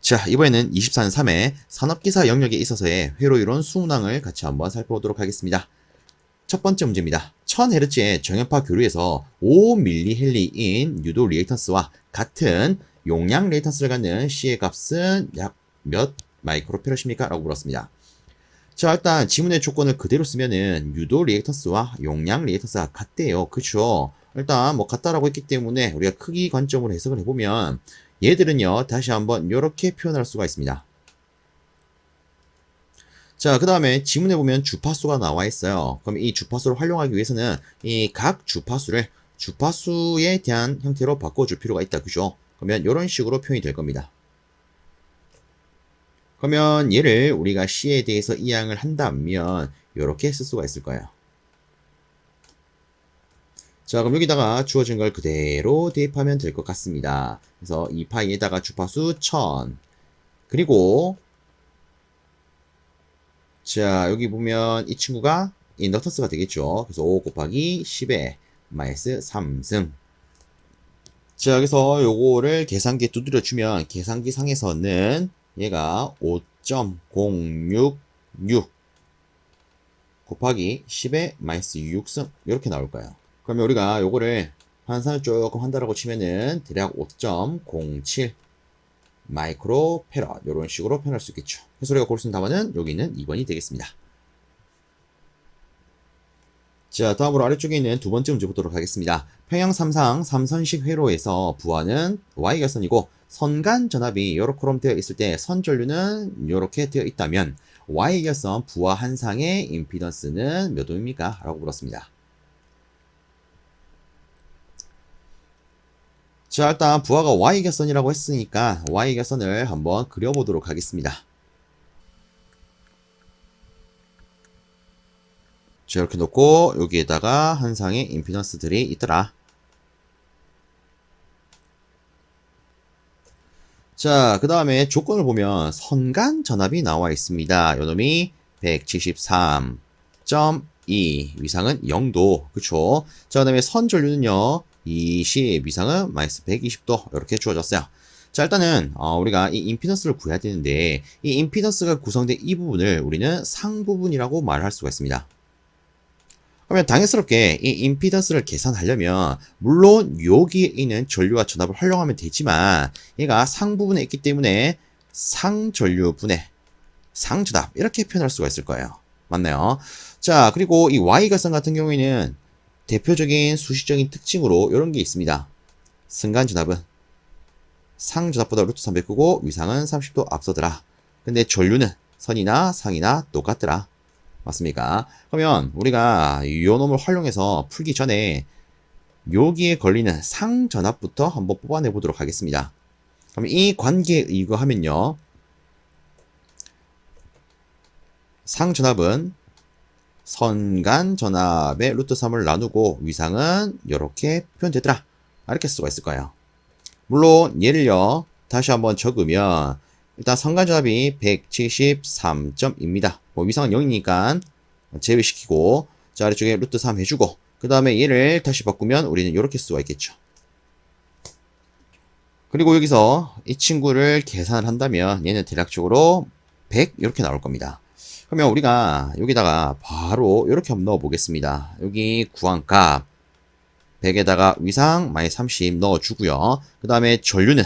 자, 이번에는 24년 3회 산업기사 영역에 있어서의 회로이론 수문항을 같이 한번 살펴보도록 하겠습니다. 첫 번째 문제입니다. 1000Hz의 정연파 교류에서 5mH인 유도 리액턴스와 같은 용량 리액턴스를 갖는 C의 값은 약 몇 마이크로페럿입니까? 라고 물었습니다. 자, 일단 지문의 조건을 그대로 쓰면은 유도 리액턴스와 용량 리액턴스가 같대요. 그쵸? 일단 뭐 같다라고 했기 때문에 우리가 크기 관점으로 해석을 해보면 얘들은요, 다시 한번 이렇게 표현할 수가 있습니다. 자, 그 다음에 지문에 보면 주파수가 나와 있어요. 그럼 이 주파수를 활용하기 위해서는 이 각 주파수를 주파수에 대한 형태로 바꿔줄 필요가 있다. 그죠? 그러면 이런 식으로 표현이 될 겁니다. 그러면 얘를 우리가 C에 대해서 이항을 한다면 이렇게 쓸 수가 있을 거예요. 자, 그럼 여기다가 주어진 걸 그대로 대입하면 될 것 같습니다. 그래서 2파이에다가 주파수 1000 그리고 자, 여기 보면 이 친구가 인덕턴스가 되겠죠. 그래서 5 곱하기 10의 마이너스 3승. 자, 여기서 요거를 계산기에 두드려 주면 계산기 상에서는 얘가 5.066 곱하기 10의 마이너스 6승 이렇게 나올 거예요. 그러면 우리가 요거를 환산을 조금 한다라고 치면은 대략 5.07 마이크로페럿 이런 식으로 표현할 수 있겠죠. 그래서 우리가 고를 수 있는 답안은 여기 있는 2번이 되겠습니다. 자, 다음으로 아래쪽에 있는 두 번째 문제 보도록 하겠습니다. 평형 3상 3선식 회로에서 부하는 y결선이고 선간 전압이 이렇게 되어 있을 때 선전류는 이렇게 되어 있다면 y결선 부하 한 상의 임피던스는 몇 ohm입니까? 라고 물었습니다. 자, 일단 부하가 y결선이라고 했으니까 y결선을 한번 그려보도록 하겠습니다. 자, 이렇게 놓고 여기에다가 한 상의 임피던스들이 있더라. 자, 그 다음에 조건을 보면 선간 전압이 나와 있습니다. 요놈이 173.2 위상은 0도 그쵸? 자, 그 다음에 선전류는요 20 위상은 마이너스 120도 이렇게 주어졌어요. 자, 일단은 우리가 이 임피던스를 구해야 되는데 이 임피던스가 구성된 이 부분을 우리는 상부분이라고 말할 수가 있습니다. 그러면 당연스럽게 이 임피던스를 계산하려면 물론 여기에 있는 전류와 전압을 활용하면 되지만 얘가 상부분에 있기 때문에 상전류분의 상전압 이렇게 표현할 수가 있을 거예요. 맞나요? 자, 그리고 이 Y결선 같은 경우에는 대표적인 수식적인 특징으로 이런 게 있습니다. 승간전압은 상전압보다 루트 300 끄고 위상은 30도 앞서더라. 근데 전류는 선이나 상이나 똑같더라. 맞습니까? 그러면 우리가 요 놈을 활용해서 풀기 전에 여기에 걸리는 상전압부터 한번 뽑아내 보도록 하겠습니다. 그럼 이 관계에 의거하면요. 상전압은 선간전압의 루트 3을 나누고 위상은 이렇게 표현되더라. 이렇게 쓸 수가 있을 거예요. 물론 얘를요. 다시 한번 적으면 일단 선간전압이 173점입니다. 위상은 0이니까 제외시키고 자, 아래쪽에 루트 3 해주고 그 다음에 얘를 다시 바꾸면 우리는 이렇게 쓸 수가 있겠죠. 그리고 여기서 이 친구를 계산을 한다면 얘는 대략적으로 100 이렇게 나올 겁니다. 그러면 우리가 여기다가 바로 이렇게 한번 넣어 보겠습니다. 여기 구한값 100에다가 위상 마이너스 30 넣어주고요. 그 다음에 전류는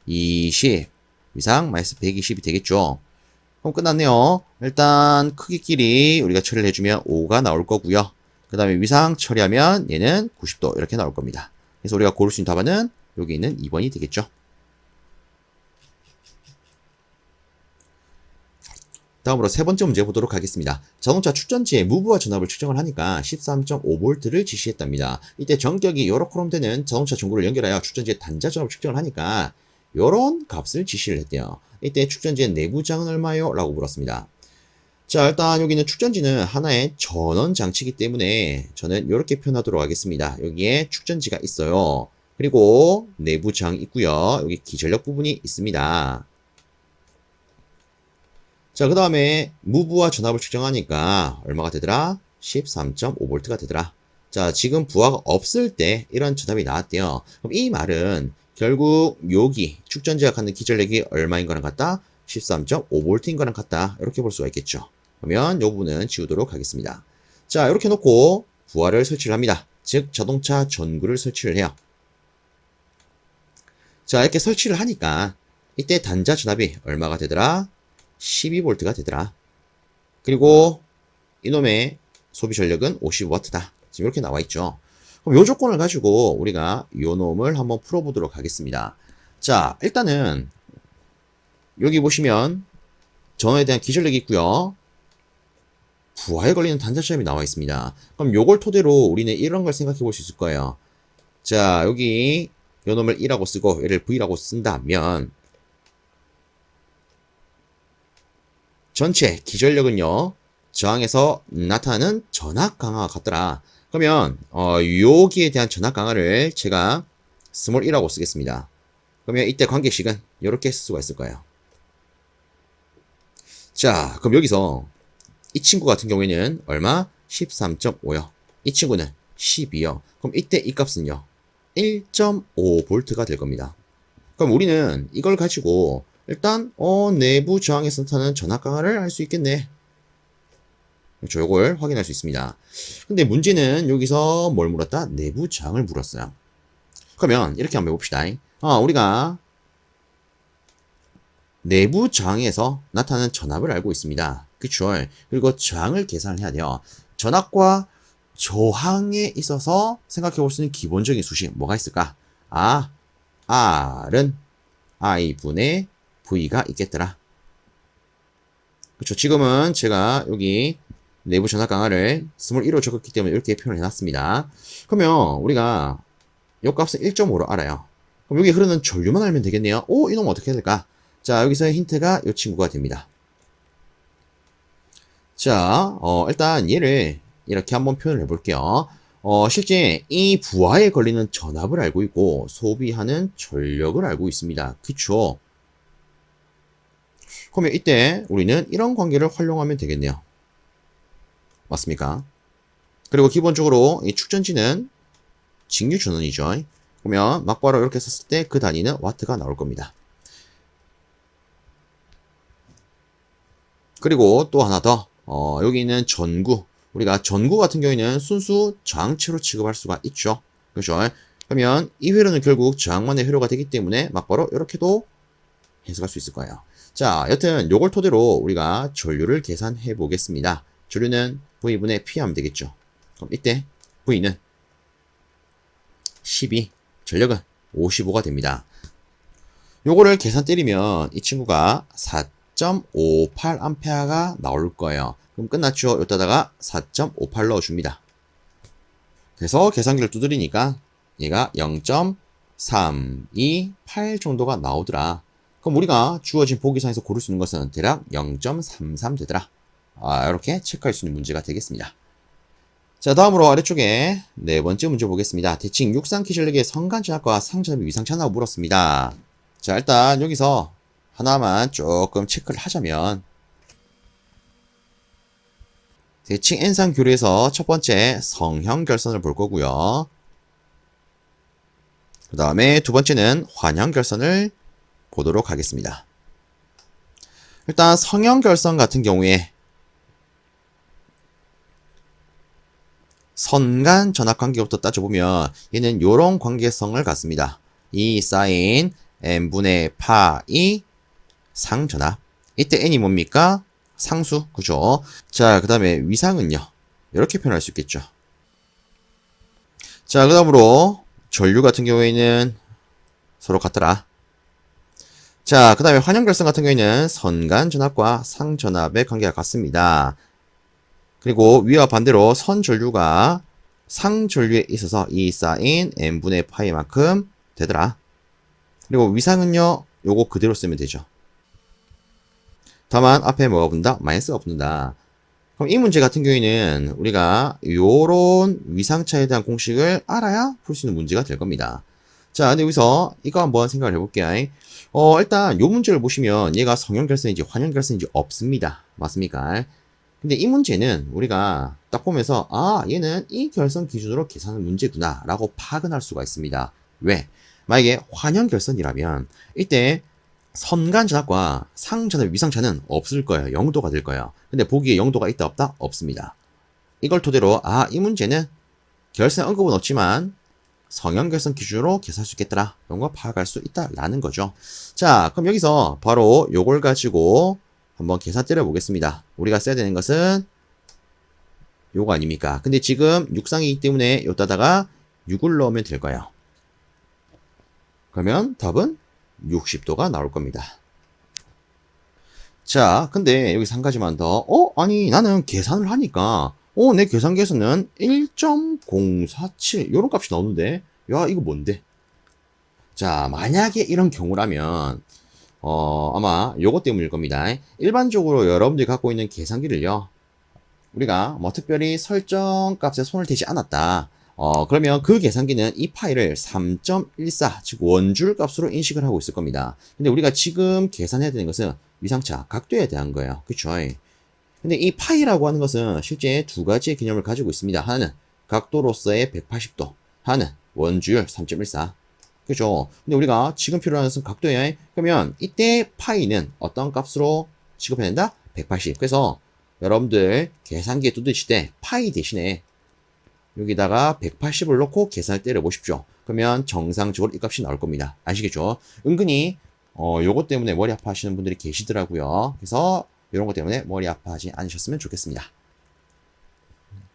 20 위상 마이너스 120이 되겠죠. 그럼 끝났네요. 일단 크기끼리 우리가 처리를 해주면 5가 나올 거고요. 그 다음에 위상 처리하면 얘는 90도 이렇게 나올 겁니다. 그래서 우리가 고를 수 있는 답안은 여기 있는 2번이 되겠죠. 다음으로 세 번째 문제 보도록 하겠습니다. 자동차 축전지에 무브와 전압을 측정을 하니까 13.5V를 지시했답니다. 이때 전격이 이렇게 되는 자동차 전구를 연결하여 축전지의 단자 전압을 측정을 하니까 이런 값을 지시를 했대요. 이때 축전지의 내부장은 얼마요? 라고 물었습니다. 자, 일단 여기는 축전지는 하나의 전원 장치이기 때문에 저는 이렇게 표현하도록 하겠습니다. 여기에 축전지가 있어요. 그리고 내부장이 있고요. 여기 기전력 부분이 있습니다. 자, 그 다음에 무브와 전압을 측정하니까 얼마가 되더라? 13.5V가 되더라. 자, 지금 부하가 없을 때 이런 전압이 나왔대요. 그럼 이 말은 결국 여기 축전지가 갖는 기전력이 얼마인 거랑 같다? 13.5V인 거랑 같다. 이렇게 볼 수가 있겠죠. 그러면 이 부분은 지우도록 하겠습니다. 자, 이렇게 놓고 부하를 설치를 합니다. 즉 자동차 전구를 설치를 해요. 자, 이렇게 설치를 하니까 이때 단자 전압이 얼마가 되더라? 12V가 되더라. 그리고 이놈의 소비 전력은 50W다. 지금 이렇게 나와 있죠. 그럼 이 조건을 가지고 우리가 이 놈을 한번 풀어보도록 하겠습니다. 자, 일단은 여기 보시면 전원에 대한 기전력이 있고요. 부하에 걸리는 단자 시험이 나와 있습니다. 그럼 요걸 토대로 우리는 이런 걸 생각해 볼 수 있을 거예요. 자, 여기 요 놈을 1라고 쓰고 얘를 V라고 쓴다면 전체 기전력은요, 저항에서 나타나는 전압 강화가 같더라. 그러면 여기에 대한 전압 강화를 제가 스몰 1라고 쓰겠습니다. 그러면 이때 관계식은 이렇게 쓸 수가 있을 거예요. 자, 그럼 여기서 이 친구 같은 경우에는 얼마? 13.5요. 이 친구는 12요. 그럼 이때 이 값은요, 1.5V가 될 겁니다. 그럼 우리는 이걸 가지고 일단 내부 저항에서 나타나는 전압 강화를 알 수 있겠네. 그렇죠. 요걸 확인할 수 있습니다. 근데 문제는 여기서 뭘 물었다? 내부 저항을 물었어요. 그러면 이렇게 한번 해봅시다. 우리가 내부 저항에서 나타나는 전압을 알고 있습니다. 그쵸? 그리고 저항을 계산을 해야 돼요. 전압과 저항에 있어서 생각해 볼 수 있는 기본적인 수식 뭐가 있을까? R은 I분의 V가 있겠더라. 그쵸? 지금은 제가 여기 내부 전압 강화를 스몰 1로 적었기 때문에 이렇게 표현을 해놨습니다. 그러면 우리가 이 값은 1.5로 알아요. 그럼 여기 흐르는 전류만 알면 되겠네요. 이놈은 어떻게 해야 될까? 자, 여기서의 힌트가 이 친구가 됩니다. 자, 일단 얘를 이렇게 한번 표현을 해볼게요. 실제 이 부하에 걸리는 전압을 알고 있고 소비하는 전력을 알고 있습니다. 그쵸? 그러면 이때 우리는 이런 관계를 활용하면 되겠네요. 맞습니까? 그리고 기본적으로 이 축전지는 직류 전원이죠. 그러면 막바로 이렇게 썼을 때 그 단위는 와트가 나올 겁니다. 그리고 또 하나 더, 여기 있는 전구. 우리가 전구 같은 경우에는 순수 저항체로 취급할 수가 있죠. 그렇죠? 그러면 이 회로는 결국 저항만의 회로가 되기 때문에 막바로 이렇게도 해석할 수 있을 거예요. 자, 여튼 요걸 토대로 우리가 전류를 계산해 보겠습니다. 전류는 V분의 P 하면 되겠죠. 그럼 이때 V는 12, 전력은 55가 됩니다. 요거를 계산 때리면 이 친구가 4.58A가 나올 거예요. 그럼 끝났죠? 여기다가 4.58 넣어줍니다. 그래서 계산기를 두드리니까 얘가 0.328 정도가 나오더라. 그럼 우리가 주어진 보기상에서 고를 수 있는 것은 대략 0.33 되더라. 이렇게 체크할 수 있는 문제가 되겠습니다. 자, 다음으로 아래쪽에 네 번째 문제 보겠습니다. 대칭 육상 기전력의 성간전압과 상전압의 위상차나고 물었습니다. 자, 일단 여기서 하나만 조금 체크를 하자면 대칭 N상 교류에서 첫 번째 성형 결선을 볼 거고요. 그 다음에 두 번째는 환형 결선을 보도록 하겠습니다. 일단 성형 결선 같은 경우에 선간 전압 관계부터 따져보면 얘는 요런 관계성을 갖습니다. 이 사인 n분의 파이 상전압. 이때 n이 뭡니까? 상수. 그죠? 자, 그 다음에 위상은요. 이렇게 표현할 수 있겠죠. 자, 그 다음으로 전류 같은 경우에는 서로 같더라. 자, 그 다음에 환형결선 같은 경우에는 선간 전압과 상전압의 관계가 같습니다. 그리고 위와 반대로 선전류가 상전류에 있어서 이 사인 n분의 파이만큼 되더라. 그리고 위상은요, 요거 그대로 쓰면 되죠. 다만 앞에 뭐가 붙는다? 마이너스가 붙는다. 그럼 이 문제 같은 경우에는 우리가 요런 위상차에 대한 공식을 알아야 풀 수 있는 문제가 될 겁니다. 자, 근데 여기서 이거 한번 생각을 해볼게요. 일단 요 문제를 보시면 얘가 성형결선인지 환형결선인지 없습니다. 맞습니까? 근데 이 문제는 우리가 딱 보면서 얘는 이 결선 기준으로 계산하는 문제구나 라고 파악은 할 수가 있습니다. 왜? 만약에 환연결선이라면 이때 선간전압과 상전압의 위상차는 없을 거예요. 0도가 될 거예요. 근데 보기에 0도가 있다 없다? 없습니다. 이걸 토대로 이 문제는 결선 언급은 없지만 성형결선 기준으로 계산할 수 있겠더라. 이런 거 파악할 수 있다라는 거죠. 자, 그럼 여기서 바로 요걸 가지고 한번 계산 때려 보겠습니다. 우리가 써야 되는 것은 요거 아닙니까? 근데 지금 육상이기 때문에 요따다가 6을 넣으면 될 거예요. 그러면 답은 60도가 나올 겁니다. 자, 근데 여기서 한 가지만 더. 아니, 나는 계산을 하니까, 내 계산기에서는 1.047, 요런 값이 나오는데, 야, 이거 뭔데? 자, 만약에 이런 경우라면, 아마 요것 때문일 겁니다. 일반적으로 여러분들이 갖고 있는 계산기를요, 우리가 뭐 특별히 설정 값에 손을 대지 않았다. 그러면 그 계산기는 이 파일을 3.14, 즉 원줄 값으로 인식을 하고 있을 겁니다. 근데 우리가 지금 계산해야 되는 것은 위상차, 각도에 대한 거예요. 그쵸? 근데 이 파이라고 하는 것은 실제 두 가지의 개념을 가지고 있습니다. 하나는 각도로서의 180도, 하나는 원주율 3.14. 그죠? 근데 우리가 지금 필요한 것은 각도예요. 그러면 이때 파이는 어떤 값으로 취급해야 된다? 180. 그래서 여러분들 계산기에 두드실 때 파이 대신에 여기다가 180을 넣고 계산을 때려 보십시오. 그러면 정상적으로 이 값이 나올 겁니다. 아시겠죠? 은근히 요것 때문에 머리 아파하시는 분들이 계시더라고요. 그래서 이런 것 때문에 머리 아파하지 않으셨으면 좋겠습니다.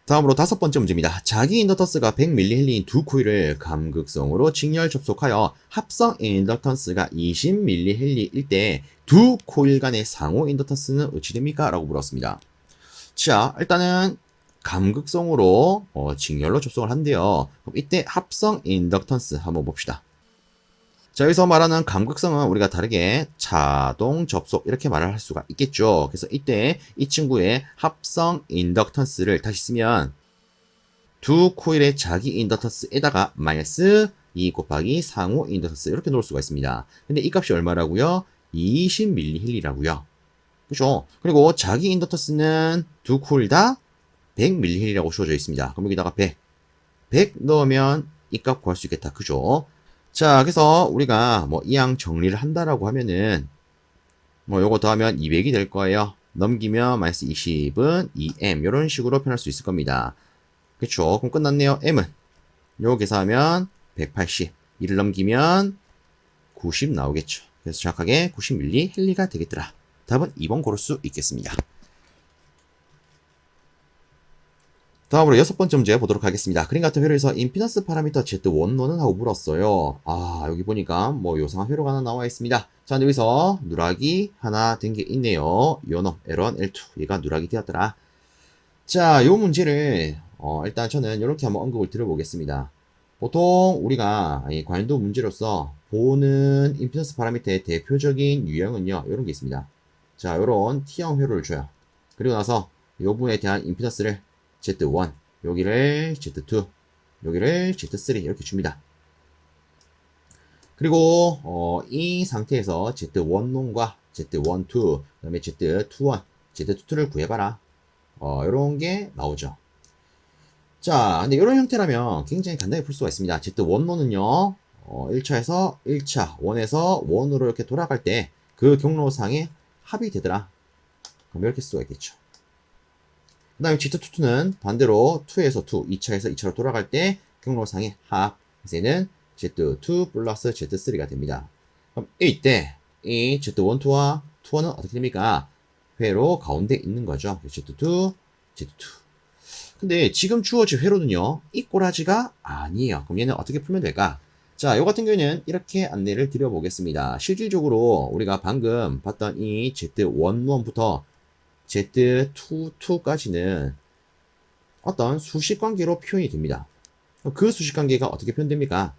다음으로 5번째 문제입니다. 자기 인덕턴스가 100mH인 두 코일을 감극성으로 직렬 접속하여 합성 인덕턴스가 20mH일 때 두 코일 간의 상호 인덕턴스는 어찌 됩니까? 라고 물었습니다. 자, 일단은 감극성으로 직렬로 접속을 한대요. 그럼 이때 합성 인덕턴스 한번 봅시다. 자, 여기서 말하는 감극성은 우리가 다르게 자동 접속 이렇게 말을 할 수가 있겠죠. 그래서 이때 이 친구의 합성 인덕턴스를 다시 쓰면 두 코일의 자기 인덕턴스에다가 마이너스 2 곱하기 상호 인덕턴스 이렇게 놓을 수가 있습니다. 근데 이 값이 얼마라고요? 20mH이라고요. 그죠? 그리고 자기 인덕턴스는 두 코일 다 100mH라고 주어져 있습니다. 그럼 여기다가 100 넣으면 이 값 구할 수 있겠다. 그죠? 자, 그래서 우리가 뭐 이항 정리를 한다라고 하면은 뭐 요거 더하면 200이 될 거예요. 넘기면 마이너스 20은 2m 이런 식으로 표현할 수 있을 겁니다. 그쵸? 그럼 끝났네요. m은 요거 계산하면 180 2를 넘기면 90 나오겠죠. 그래서 정확하게 90mH가 되겠더라. 답은 2번 고를 수 있겠습니다. 다음으로 6번째 문제 보도록 하겠습니다. 그림 같은 회로에서 임피던스 파라미터 Z1노는 하고 물었어요. 여기 보니까 뭐 요상한 회로가 하나 나와 있습니다. 자, 여기서 누락이 하나 된 게 있네요. 요놈 L1, L2 얘가 누락이 되었더라. 자, 요 문제를 일단 저는 이렇게 한번 언급을 드려보겠습니다. 보통 우리가 이 관도 문제로서 보는 임피던스 파라미터의 대표적인 유형은요, 이런 게 있습니다. 자, 요런 T형 회로를 줘요. 그리고 나서 요 부분에 대한 임피던스를 Z1, 여기를 Z2, 여기를 Z3 이렇게 줍니다. 그리고 이 상태에서 Z1놈과 Z12, 그 다음에 Z21, Z22를 구해봐라. 이런 게 나오죠. 자, 근데 이런 형태라면 굉장히 간단히 풀 수가 있습니다. Z1놈은요, 1차에서 1차, 1에서 1으로 이렇게 돌아갈 때 그 경로상에 합이 되더라. 그럼 이렇게 쓸 수가 있겠죠. 그 다음에 Z22는 반대로 2에서 2, 2차에서 2차로 돌아갈 때 경로상의 합. 그래서 얘는 Z2 플러스 Z3가 됩니다. 그럼 이때 이 Z1, 2와 2는 어떻게 됩니까? 회로 가운데 있는 거죠. Z2, Z2. 근데 지금 주어진 회로는요, 이 꼬라지가 아니에요. 그럼 얘는 어떻게 풀면 될까? 자, 요 같은 경우에는 이렇게 안내를 드려보겠습니다. 실질적으로 우리가 방금 봤던 이 Z11부터 Z22까지는 어떤 수식관계로 표현이 됩니다. 그 수식관계가 어떻게 표현됩니까?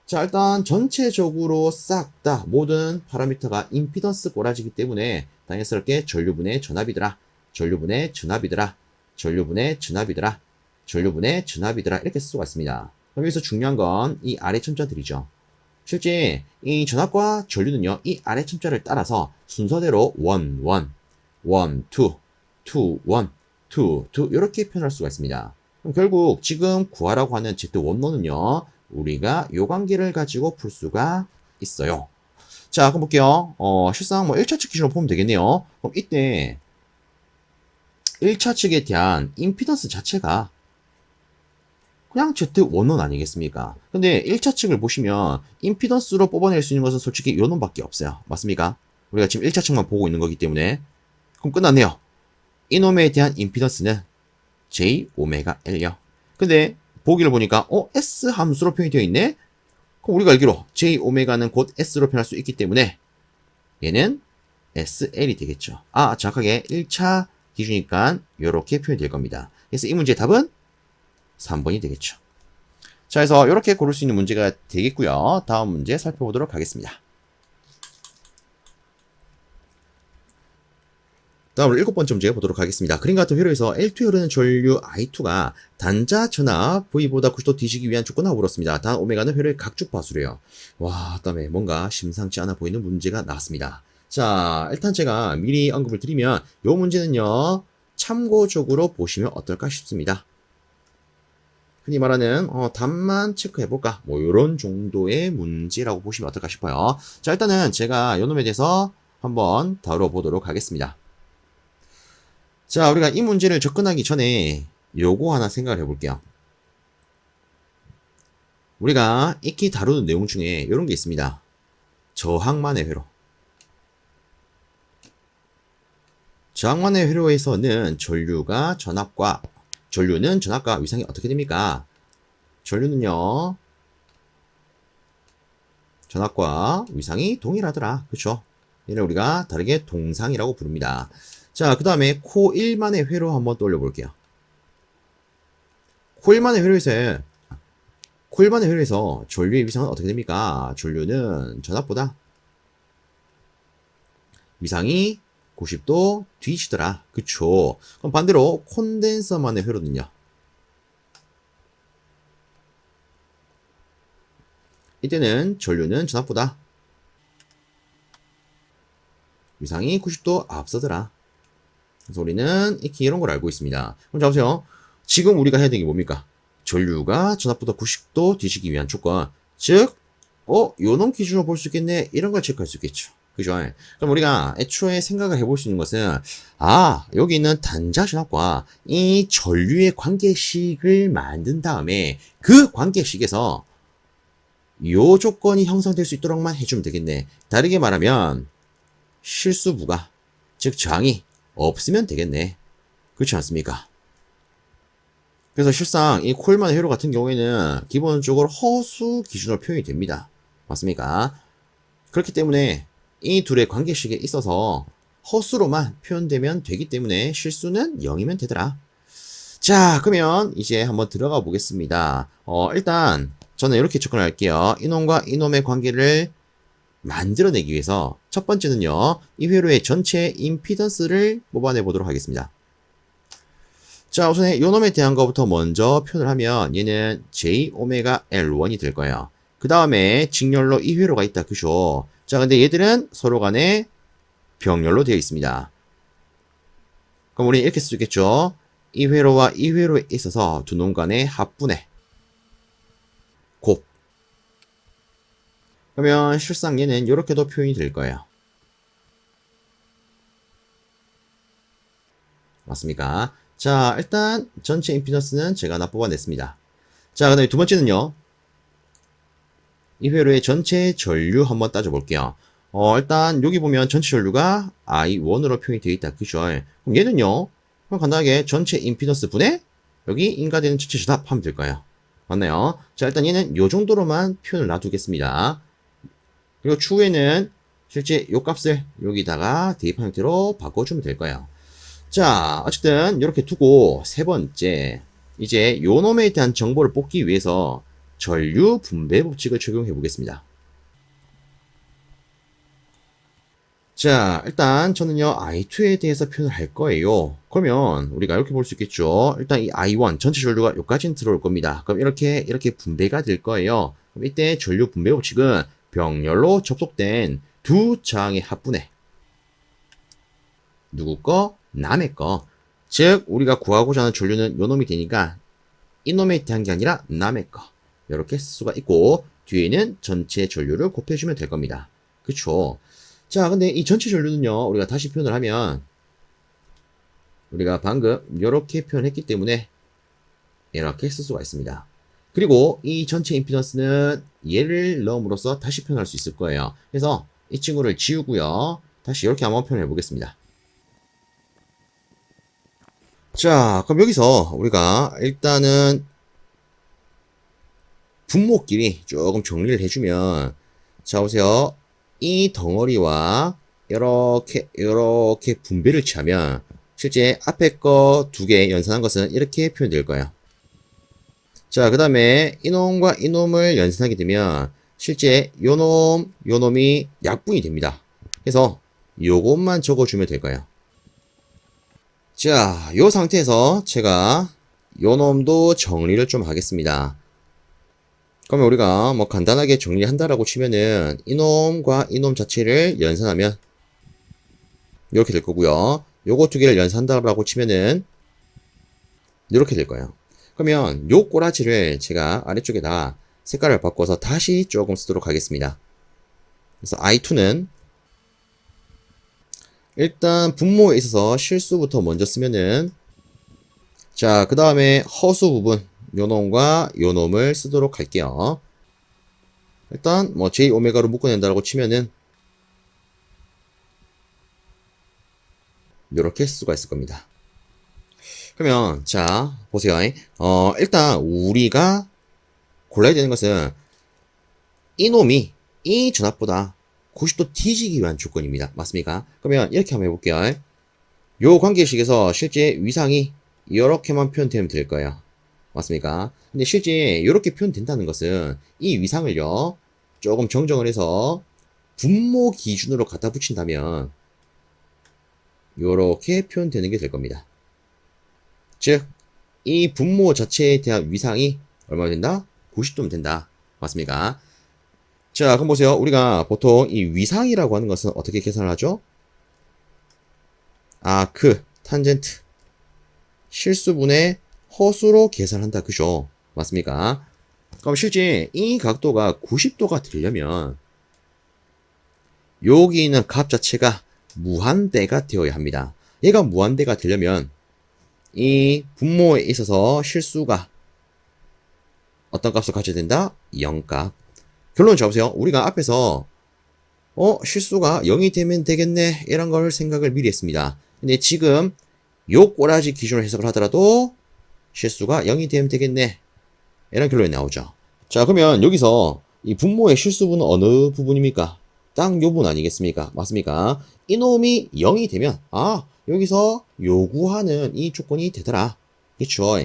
자, 일단 전체적으로 싹 다 모든 파라미터가 임피던스 꼬라지기 때문에 당연스럽게 전류분의 전압이더라, 전류분의 전압이더라, 전류분의 전압이더라, 전류분의 전압이더라 이렇게 쓸 수가 있습니다. 그럼 여기서 중요한 건 이 아래 첨자들이죠. 실제 이 전압과 전류는요, 이 아래 첨자를 따라서 순서대로 1, 1, 1, 2, 2, 1, 2, 2 이렇게 표현할 수가 있습니다. 그럼 결국 지금 구하라고 하는 Z1노는요, 우리가 요 관계를 가지고 풀 수가 있어요. 자, 그럼 볼게요. 실상 뭐 1차 측 기준으로 보면 되겠네요. 그럼 이때 1차 측에 대한 임피던스 자체가 그냥 Z11원 아니겠습니까? 근데 1차 측을 보시면 임피던스로 뽑아낼 수 있는 것은 솔직히 요 놈밖에 없어요. 맞습니까? 우리가 지금 1차 측만 보고 있는 거기 때문에. 그럼 끝났네요. 이놈에 대한 임피던스는 J 오메가 L요. 근데 보기를 보니까 S 함수로 표현이 되어 있네? 그럼 우리가 알기로 J 오메가는 곧 S로 표현할 수 있기 때문에 얘는 SL이 되겠죠. 정확하게 1차 기준이니까 이렇게 표현이 될 겁니다. 그래서 이 문제의 답은 3번이 되겠죠. 자, 그래서 이렇게 고를 수 있는 문제가 되겠고요. 다음 문제 살펴보도록 하겠습니다. 다음으로 7번째 문제 보도록 하겠습니다. 그림 같은 회로에서 L2에 흐르는 전류 I2가 단자 전압 V보다 90도 뒤지기 위한 조건을 물었습니다. 단 오메가는 회로의 각축 파수래요. 와, 그다음에 뭔가 심상치 않아 보이는 문제가 나왔습니다. 자, 일단 제가 미리 언급을 드리면 이 문제는요, 참고적으로 보시면 어떨까 싶습니다. 흔히 말하는 답만 체크해볼까, 뭐 이런 정도의 문제라고 보시면 어떨까 싶어요. 자, 일단은 제가 이 놈에 대해서 한번 다뤄보도록 하겠습니다. 자, 우리가 이 문제를 접근하기 전에 요거 하나 생각을 해볼게요. 우리가 익히 다루는 내용 중에 이런 게 있습니다. 저항만의 회로. 저항만의 회로에서는 전류는 전압과 위상이 어떻게 됩니까? 전류는요, 전압과 위상이 동일하더라. 그쵸? 얘를 우리가 다르게 동상이라고 부릅니다. 자, 그 다음에 코 1만의 회로 한번 떠올려 볼게요. 코 1만의 회로에서 전류의 위상은 어떻게 됩니까? 전류는 전압보다 위상이 90도 뒤지더라. 그쵸? 그럼 반대로 콘덴서만의 회로는요. 이때는 전류는 전압보다 위상이 90도 앞서더라. 그래서 우리는 익히 이런 걸 알고 있습니다. 그럼 자 보세요. 지금 우리가 해야 되는 게 뭡니까? 전류가 전압보다 90도 뒤지기 위한 조건. 즉, 요놈 기준으로 볼 수 있겠네. 이런 걸 체크할 수 있겠죠. 그죠? 그럼 우리가 애초에 생각을 해볼 수 있는 것은, 여기 있는 단자 전압과 이 전류의 관계식을 만든 다음에 그 관계식에서 요 조건이 형성될 수 있도록만 해주면 되겠네. 다르게 말하면, 실수부가, 즉 저항이 없으면 되겠네. 그렇지 않습니까? 그래서 실상 이 콜만 회로 같은 경우에는 기본적으로 허수 기준으로 표현이 됩니다. 맞습니까? 그렇기 때문에 이 둘의 관계식에 있어서 허수로만 표현되면 되기 때문에 실수는 0이면 되더라. 자, 그러면 이제 한번 들어가 보겠습니다. 일단 저는 이렇게 접근할게요. 이놈과 이놈의 관계를 만들어내기 위해서 첫 번째는요, 이 회로의 전체 임피던스를 뽑아내 보도록 하겠습니다. 자, 우선 요놈에 대한 것부터 먼저 표현을 하면 얘는 J 오메가 L1이 될 거예요. 그 다음에 직렬로 이 회로가 있다. 그죠? 자, 근데 얘들은 서로 간에 병렬로 되어 있습니다. 그럼 우리 이렇게 쓸 수 있겠죠? 이 회로와 이 회로에 있어서 두 놈 간의 합분의 곱. 그러면 실상 얘는 이렇게도 표현이 될 거예요. 맞습니까? 자, 일단 전체 임피던스는 제가 하나 뽑아냈습니다. 자, 그 다음에 두 번째는요. 이 회로의 전체 전류 한번 따져볼게요. 일단 여기 보면 전체 전류가 I1으로 표현이 되어 있다. 그죠? 그럼 얘는요. 그럼 간단하게 전체 임피던스 분의 여기 인가되는 전체 전압 하면 될 거예요. 맞나요? 자, 일단 얘는 요 정도로만 표현을 놔두겠습니다. 그리고 추후에는 실제 요 값을 여기다가 대입한 형태로 바꿔주면 될 거예요. 자, 어쨌든 이렇게 두고 세 번째, 이제 요 놈에 대한 정보를 뽑기 위해서 전류 분배 법칙을 적용해 보겠습니다. 자, 일단 저는요 I2에 대해서 표현을 할 거예요. 그러면 우리가 이렇게 볼 수 있겠죠. 일단 이 I1 전체 전류가 여기까지는 들어올 겁니다. 그럼 이렇게 분배가 될 거예요. 그럼 이때 전류 분배 법칙은 병렬로 접속된 두 저항의 합분의 누구 거? 남의 거. 즉 우리가 구하고자 하는 전류는 요 놈이 되니까 이 놈에 대한 게 아니라 남의 거. 이렇게 쓸 수가 있고, 뒤에는 전체 전류를 곱해주면 될 겁니다. 그쵸? 자, 근데 이 전체 전류는요, 우리가 다시 표현을 하면, 우리가 방금 이렇게 표현했기 때문에 이렇게 쓸 수가 있습니다. 그리고 이 전체 임피던스는 얘를 넣음으로써 다시 표현할 수 있을 거예요. 그래서 이 친구를 지우고요. 다시 이렇게 한번 표현해 보겠습니다. 자, 그럼 여기서 우리가 일단은 분모끼리 조금 정리를 해주면, 자, 보세요. 이 덩어리와 이렇게 분배를 취하면 실제 앞에 거 두 개 연산한 것은 이렇게 표현될 거예요. 자, 그 다음에 이놈과 이놈을 연산하게 되면 실제 요놈이 약분이 됩니다. 그래서 요것만 적어주면 될 거예요. 자, 요 상태에서 제가 요놈도 정리를 좀 하겠습니다. 그러면 우리가 뭐 간단하게 정리한다라고 치면은 이놈과 이놈 자체를 연산하면 이렇게 될 거고요. 요거 두 개를 연산한다라고 치면은 이렇게 될 거예요. 그러면 요 꼬라지를 제가 아래쪽에다 색깔을 바꿔서 다시 조금 쓰도록 하겠습니다. 그래서 I2는 일단 분모에 있어서 실수부터 먼저 쓰면은, 자, 그 다음에 허수 부분 요놈과 요놈을 쓰도록 할게요. 일단 뭐 J 오메가로 묶어낸다라고 치면은 이렇게 쓸 수가 있을 겁니다. 그러면 자 보세요. 일단 우리가 골라야 되는 것은 이놈이 이 전압보다 90도 뒤지기 위한 조건입니다. 맞습니까? 그러면 이렇게 한번 해볼게요. 요 관계식에서 실제 위상이 이렇게만 표현되면 될 거예요. 맞습니까? 근데 실제 이렇게 표현된다는 것은 이 위상을요 조금 정정을 해서 분모 기준으로 갖다 붙인다면 이렇게 표현되는 게 될 겁니다. 즉, 이 분모 자체에 대한 위상이 얼마나 된다? 90도면 된다. 맞습니까? 자, 그럼 보세요. 우리가 보통 이 위상이라고 하는 것은 어떻게 계산을 하죠? 아크, 탄젠트, 실수분의 허수로 계산한다. 그죠? 맞습니까? 그럼 실제 이 각도가 90도가 되려면 여기 있는 값 자체가 무한대가 되어야 합니다. 얘가 무한대가 되려면 이 분모에 있어서 실수가 어떤 값을 가져야 된다? 0값. 결론 잡으세요. 우리가 앞에서 실수가 0이 되면 되겠네 이런 걸 생각을 미리 했습니다. 근데 지금 요 꼬라지 기준으로 해석을 하더라도 실수가 0이 되면 되겠네 이런 결론이 나오죠. 자, 그러면 여기서 이 분모의 실수분은 어느 부분입니까? 딱 요 부분 아니겠습니까? 맞습니까? 이놈이 0이 되면 여기서 요구하는 이 조건이 되더라. 그쵸?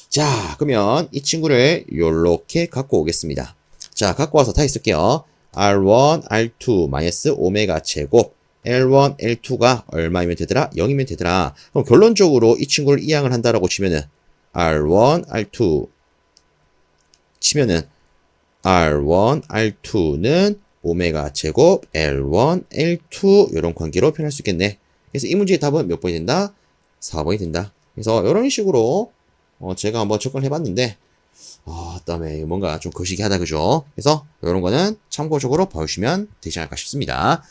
자, 그러면 이 친구를 요렇게 갖고 오겠습니다. 자, 갖고 와서 다시 쓸게요. R1, R2 마이너스 오메가 제곱 L1, L2가 얼마이면 되더라? 0이면 되더라. 그럼 결론적으로 이 친구를 이항을 한다라고 치면은 R1, R2 치면은 R1, R2는 오메가 제곱 L1, L2 이런 관계로 표현할 수 있겠네. 그래서 이 문제의 답은 몇 번이 된다? 4번이 된다. 그래서 이런 식으로 제가 한번 접근을 해봤는데 그다음에 뭔가 좀 거시기하다 그죠? 그래서 이런 거는 참고적으로 봐주시면 되지 않을까 싶습니다.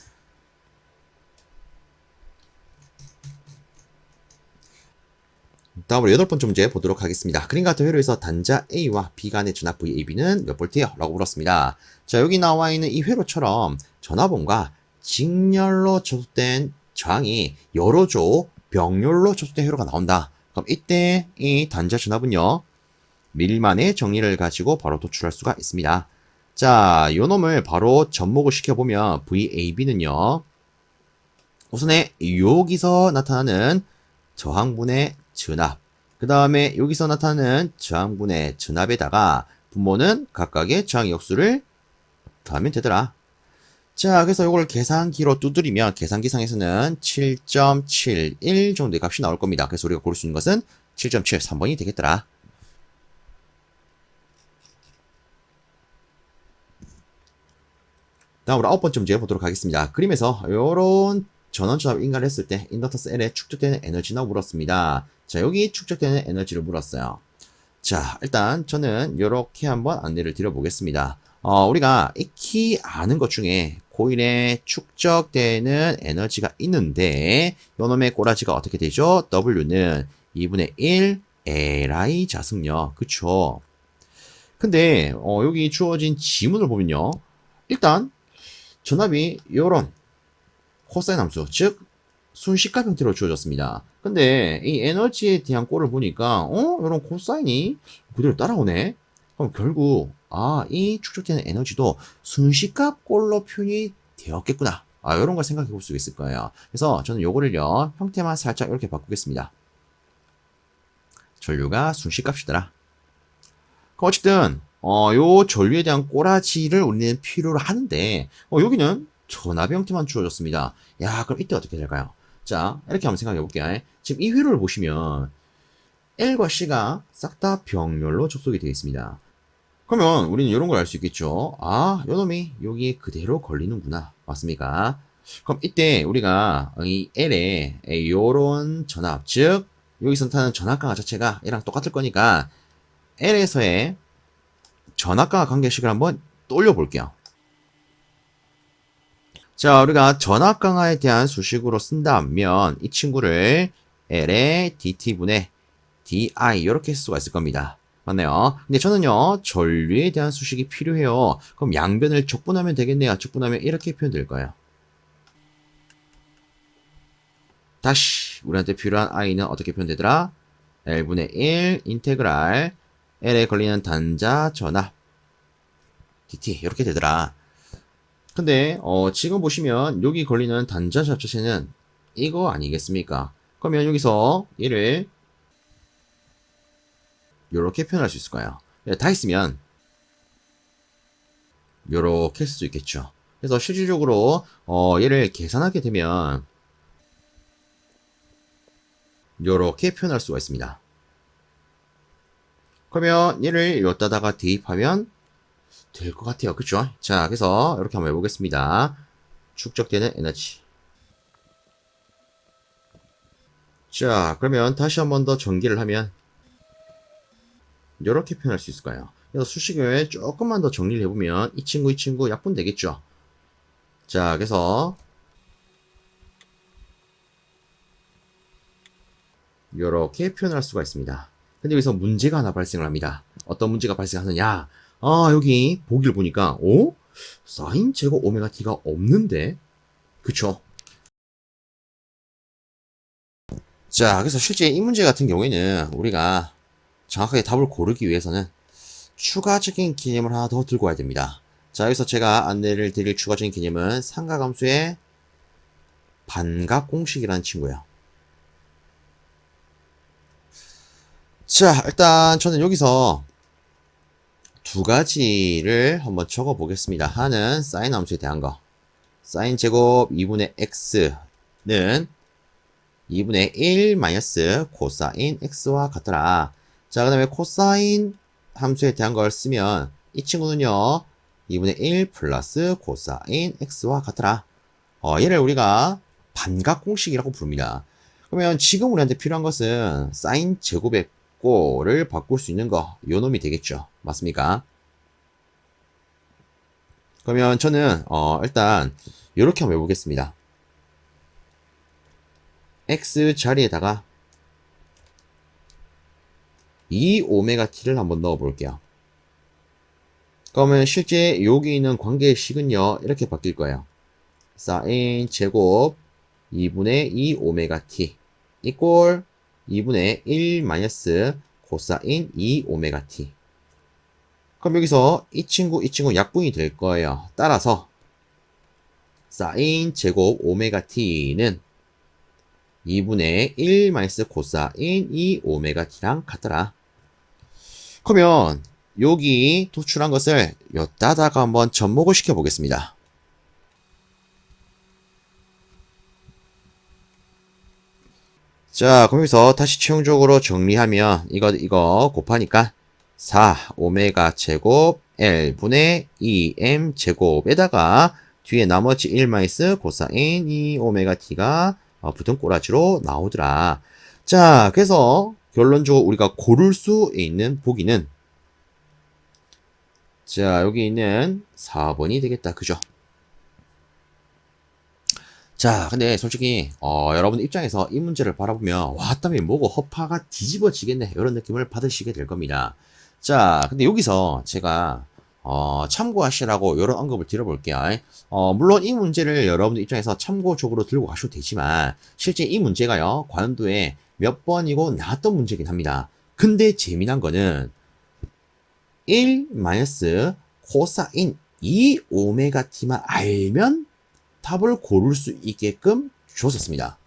다음으로 8번째 문제 보도록 하겠습니다. 그림 같은 회로에서 단자 A와 B 간의 전압 VAB는 몇 볼트예요? 라고 물었습니다. 자, 여기 나와 있는 이 회로처럼 전압원과 직렬로 접속된 저항이 여러 조 병렬로 접속된 회로가 나온다. 그럼 이때 이 단자 전압은요, 밀만의 정리를 가지고 바로 도출할 수가 있습니다. 자, 요 놈을 바로 접목을 시켜보면 VAB는요, 우선에 여기서 나타나는 저항분의 전압, 그 다음에 여기서 나타나는 저항분의 전압에다가 분모는 각각의 저항 역수를 더하면 되더라. 자, 그래서 이걸 계산기로 두드리면 계산기상에서는 7.71 정도의 값이 나올 겁니다. 그래서 우리가 고를 수 있는 것은 7.7, 3번이 되겠더라. 다음으로 9번째 문제 보도록 하겠습니다. 그림에서 이런 전원전압 인가를 했을 때 인덕턴스 L에 축적되는 에너지나 물었습니다. 자, 여기 축적되는 에너지를 물었어요. 자, 일단 저는 이렇게 한번 안내를 드려보겠습니다. 우리가 익히 아는 것 중에 코일에 축적되는 에너지가 있는데 요놈의 꼬라지가 어떻게 되죠? W는 2분의 1 Li 자승력. 그쵸? 근데 여기 주어진 지문을 보면요. 일단 전압이 요런 코사인 함수, 즉 순식값 형태로 주어졌습니다. 근데 이 에너지에 대한 꼴을 보니까 이런 코사인이 그대로 따라오네. 그럼 결국 이 축적되는 에너지도 순식값 꼴로 표현이 되었겠구나. 이런 걸 생각해 볼 수 있을 거예요. 그래서 저는 요거를요 형태만 살짝 이렇게 바꾸겠습니다. 전류가 순식값이더라. 그럼 어쨌든 요 전류에 대한 꼬라지를 우리는 필요로 하는데 여기는 전압의 형태만 주어졌습니다. 야, 그럼 이때 어떻게 될까요? 자, 이렇게 한번 생각해 볼게요. 지금 이 회로를 보시면 L과 C가 싹 다 병렬로 접속이 되어 있습니다. 그러면 우리는 이런 걸 알 수 있겠죠. 요놈이 여기에 그대로 걸리는구나. 맞습니까? 그럼 이때 우리가 이 L에 요런 전압, 즉 여기서 나타나는 전압강화 자체가 얘랑 똑같을 거니까 L에서의 전압강화 관계식을 한번 떠올려 볼게요. 자, 우리가 전압강화에 대한 수식으로 쓴다면 이 친구를 L의 dt분의 di 이렇게 쓸 수가 있을 겁니다. 맞네요. 근데 저는요 전류에 대한 수식이 필요해요. 그럼 양변을 적분하면 되겠네요. 적분하면 이렇게 표현될 거예요. 다시 우리한테 필요한 i는 어떻게 표현되더라? L분의 1 인테그랄 L에 걸리는 단자 전압 dt 이렇게 되더라. 근데 지금 보시면 여기 걸리는 단자 전압 자체는 이거 아니겠습니까? 그러면 여기서 얘를 이렇게 표현할 수 있을 거예요. 다 있으면 이렇게 쓸 수 있겠죠. 그래서 실질적으로 얘를 계산하게 되면 이렇게 표현할 수가 있습니다. 그러면 얘를 여기다가 대입하면 될 것 같아요. 그쵸? 자, 그래서 이렇게 한번 해보겠습니다. 축적되는 에너지. 자, 그러면 다시 한번 더 전개를 하면 이렇게 표현할 수 있을 거예요. 그래서 수식을 조금만 더 정리를 해보면 이 친구 약분 되겠죠. 자, 그래서 이렇게 표현할 수가 있습니다. 근데 여기서 문제가 하나 발생을 합니다. 어떤 문제가 발생하느냐? 여기 보기를 보니까 사인 제곱 오메가 t가 없는데, 그쵸? 자, 그래서 실제 이 문제 같은 경우에는 우리가 정확하게 답을 고르기 위해서는 추가적인 개념을 하나 더 들고 와야 됩니다. 자, 여기서 제가 안내를 드릴 추가적인 개념은 삼각함수의 반각 공식이라는 친구예요. 자, 일단 저는 여기서 두 가지를 한번 적어 보겠습니다. 하나는 사인 함수에 대한 거. 사인 제곱 2분의 x는 2분의 1 마이너스 코사인 x와 같더라. 자, 그 다음에 코사인 함수에 대한 걸 쓰면 이 친구는요 2분의 1 플러스 코사인 x와 같더라. 얘를 우리가 반각 공식이라고 부릅니다. 그러면 지금 우리한테 필요한 것은 사인 제곱의 꼴을 바꿀 수 있는 거, 요 놈이 되겠죠. 맞습니까? 그러면 저는 일단 이렇게 한번 해보겠습니다. x 자리에다가 2오메가 t를 한번 넣어 볼게요. 그러면 실제 여기 있는 관계식은요 이렇게 바뀔 거예요. 사인 제곱 2분의 2오메가 t 이꼴 2분의 1 마이너스 코사인 2오메가 t. 그럼 여기서 이 친구 약분이 될 거예요. 따라서 사인 제곱 오메가 t는 2분의 1 마이너스 코사인 2오메가 t랑 같더라. 그러면 여기 도출한 것을 여기다가 한번 접목을 시켜 보겠습니다. 자, 그럼 여기서 다시 최종적으로 정리하면 이거 곱하니까 4 오메가 제곱 L분의 2M 제곱에다가 뒤에 나머지 1 마이너스 코사인 2 오메가 t가 붙은 꼬라지로 나오더라. 자, 그래서 결론적으로 우리가 고를 수 있는 보기는 자, 여기 있는 4번이 되겠다. 그죠? 자, 근데 솔직히 여러분 입장에서 이 문제를 바라보면 와, 땀이 뭐고 허파가 뒤집어지겠네 이런 느낌을 받으시게 될 겁니다. 자, 근데 여기서 제가 참고하시라고 이런 언급을 드려볼게요. 물론 이 문제를 여러분 입장에서 참고적으로 들고 가셔도 되지만 실제 이 문제가요 관도에 몇 번이고 나왔던 문제긴 합니다. 근데 재미난 거는 1 마이너스 코사인 2 오메가 t만 알면 답을 고를 수 있게끔 줬었습니다.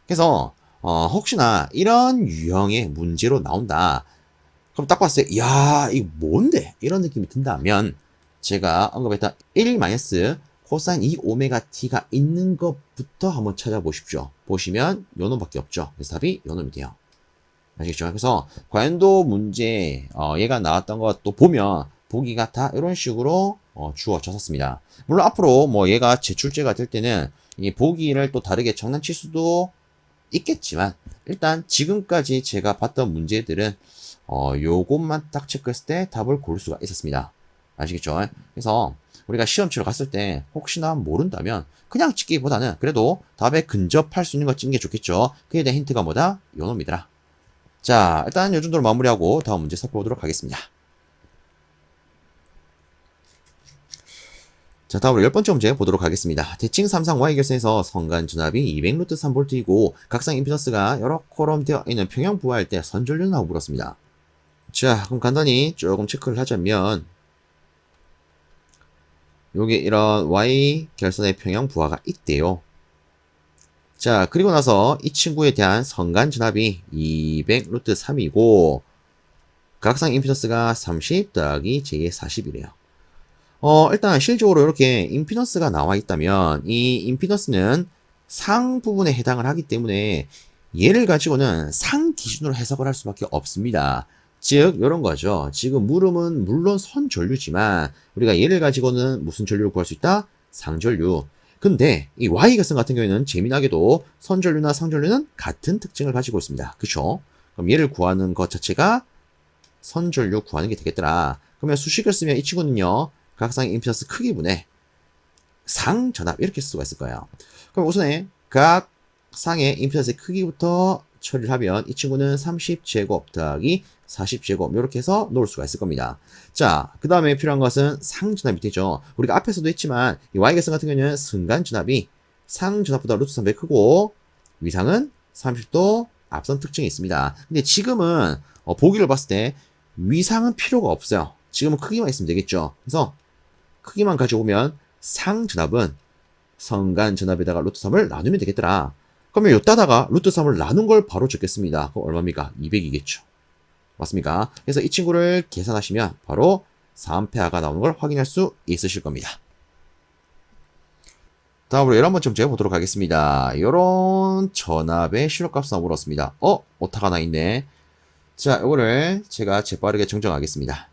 그래서 혹시나 이런 유형의 문제로 나온다. 그럼 딱 봤을 때 야 이거 뭔데? 이런 느낌이 든다면 제가 언급했던 1 마이너스 코사인 2 오메가 t가 있는 것부터 한번 찾아보십시오. 보시면 요 놈밖에 없죠. 그래서 답이 요 놈이 돼요. 아시겠죠? 그래서 관도 문제 얘가 나왔던 것도 보면 보기가 다 이런 식으로 주어졌었습니다. 물론 앞으로 뭐 얘가 제출제가 될 때는 이 보기를 또 다르게 장난칠 수도 있겠지만 일단 지금까지 제가 봤던 문제들은 요것만 딱 체크했을 때 답을 고를 수가 있었습니다. 아시겠죠? 그래서 우리가 시험 치러 갔을 때 혹시나 모른다면 그냥 찍기보다는 그래도 답에 근접할 수 있는 거 찍는 게 좋겠죠. 그에 대한 힌트가 뭐다? 요놈이더라. 자, 일단 요 정도로 마무리하고 다음 문제 살펴보도록 하겠습니다. 자, 다음으로 10번째 문제 보도록 하겠습니다. 대칭 3상 Y결선에서 성간전압이 200루트 3V이고 각상 임피던스가 여러 콜럼 되어 있는 평형 부하일 때 선전류는 하고 물었습니다. 자, 그럼 간단히 조금 체크를 하자면 여기 이런 Y결선의 평형 부하가 있대요. 자, 그리고 나서 이 친구에 대한 성간전압이 200 루트 3이고 각상 임피던스가 30 더하기 J의 40이래요. 일단 실질적으로 이렇게 임피던스가 나와 있다면 이 임피던스는 상 부분에 해당을 하기 때문에 얘를 가지고는 상 기준으로 해석을 할 수밖에 없습니다. 즉 이런 거죠. 지금 물음은 물론 선전류지만 우리가 얘를 가지고는 무슨 전류를 구할 수 있다? 상전류. 근데 이 Y결선 같은 경우에는 재미나게도 선전류나 상전류는 같은 특징을 가지고 있습니다. 그쵸? 그럼 얘를 구하는 것 자체가 선전류 구하는 게 되겠더라. 그러면 수식을 쓰면 이 친구는요. 각상의 임피던스 크기분의 상전압 이렇게 쓸 수가 있을 거예요. 그럼 우선에 각 상의 임피던스의 크기부터 처리를 하면 이 친구는 30제곱 더하기 40제곱 이렇게 해서 놓을 수가 있을 겁니다. 자, 그 다음에 필요한 것은 상전압이 되죠. 우리가 앞에서도 했지만 이 Y결선 같은 경우는 순간전압이 상전압보다 루트 3배 크고 위상은 30도 앞선 특징이 있습니다. 근데 지금은 보기를 봤을 때 위상은 필요가 없어요. 지금은 크기만 있으면 되겠죠. 그래서 크기만 가지고 오면 상전압은 성간전압에다가 루트 3을 나누면 되겠더라. 그러면 요따다가 루트 3을 나눈 걸 바로 적겠습니다. 그럼 얼마입니까? 200이겠죠. 맞습니까? 그래서 이 친구를 계산하시면 바로 4A가 나오는 걸 확인할 수 있으실 겁니다. 다음으로 11번째 문제 보도록 하겠습니다. 요런 전압의 실효값을 물었습니다. 오타가 하나 있네. 자, 요거를 제가 재빠르게 정정하겠습니다.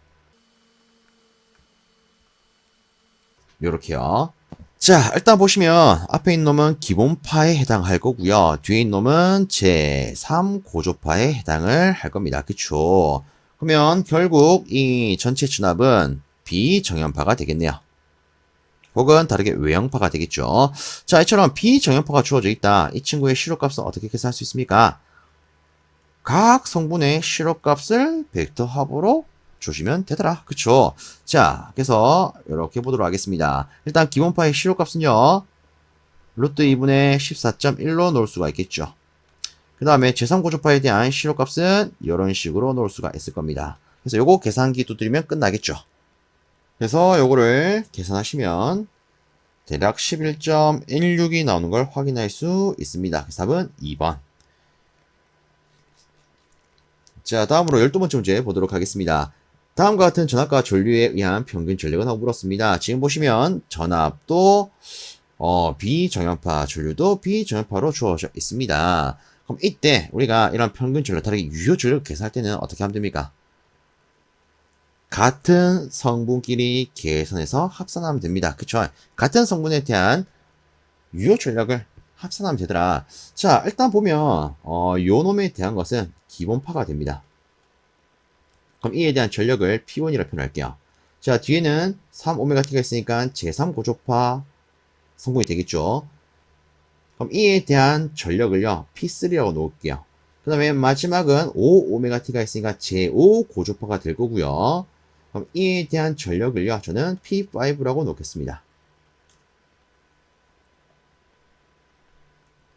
요렇게요. 자, 일단 보시면 앞에 있는 놈은 기본파에 해당할 거고요. 뒤에 있는 놈은 제3 고조파에 해당을 할 겁니다. 그쵸? 그러면 결국 이 전체 전압은 비정연파가 되겠네요. 혹은 다르게 외형파가 되겠죠. 자, 이처럼 비정연파가 주어져 있다. 이 친구의 실효값은 어떻게 계산할 수 있습니까? 각 성분의 실효값을 벡터 합으로 주시면 되더라. 그쵸? 자, 그래서 이렇게 보도록 하겠습니다. 일단 기본파의 실효값은요. 루트 2분의 14.1로 놓을 수가 있겠죠. 그 다음에 제3고조파에 대한 실효값은 이런 식으로 놓을 수가 있을 겁니다. 그래서 요거 계산기 두드리면 끝나겠죠. 그래서 요거를 계산하시면 대략 11.16이 나오는 걸 확인할 수 있습니다. 그래서 답은 2번. 자, 다음으로 12번째 문제 보도록 하겠습니다. 다음과 같은 전압과 전류에 의한 평균 전력은 하고 물었습니다. 지금 보시면 전압도 비정연파, 전류도 비정연파로 주어져 있습니다. 그럼 이때 우리가 이런 평균 전력, 다르게 유효 전력을 계산할 때는 어떻게 하면 됩니까? 같은 성분끼리 계산해서 합산하면 됩니다. 그쵸? 같은 성분에 대한 유효 전력을 합산하면 되더라. 자, 일단 보면 요 놈에 대한 것은 기본파가 됩니다. 그럼 이에 대한 전력을 P1이라 표현할게요. 자, 뒤에는 3ωt가 있으니까 제3고조파 성분이 되겠죠. 그럼 이에 대한 전력을요, P3라고 놓을게요. 그 다음에 마지막은 5ωt가 있으니까 제5고조파가 될 거고요. 그럼 이에 대한 전력을요, 저는 P5라고 놓겠습니다.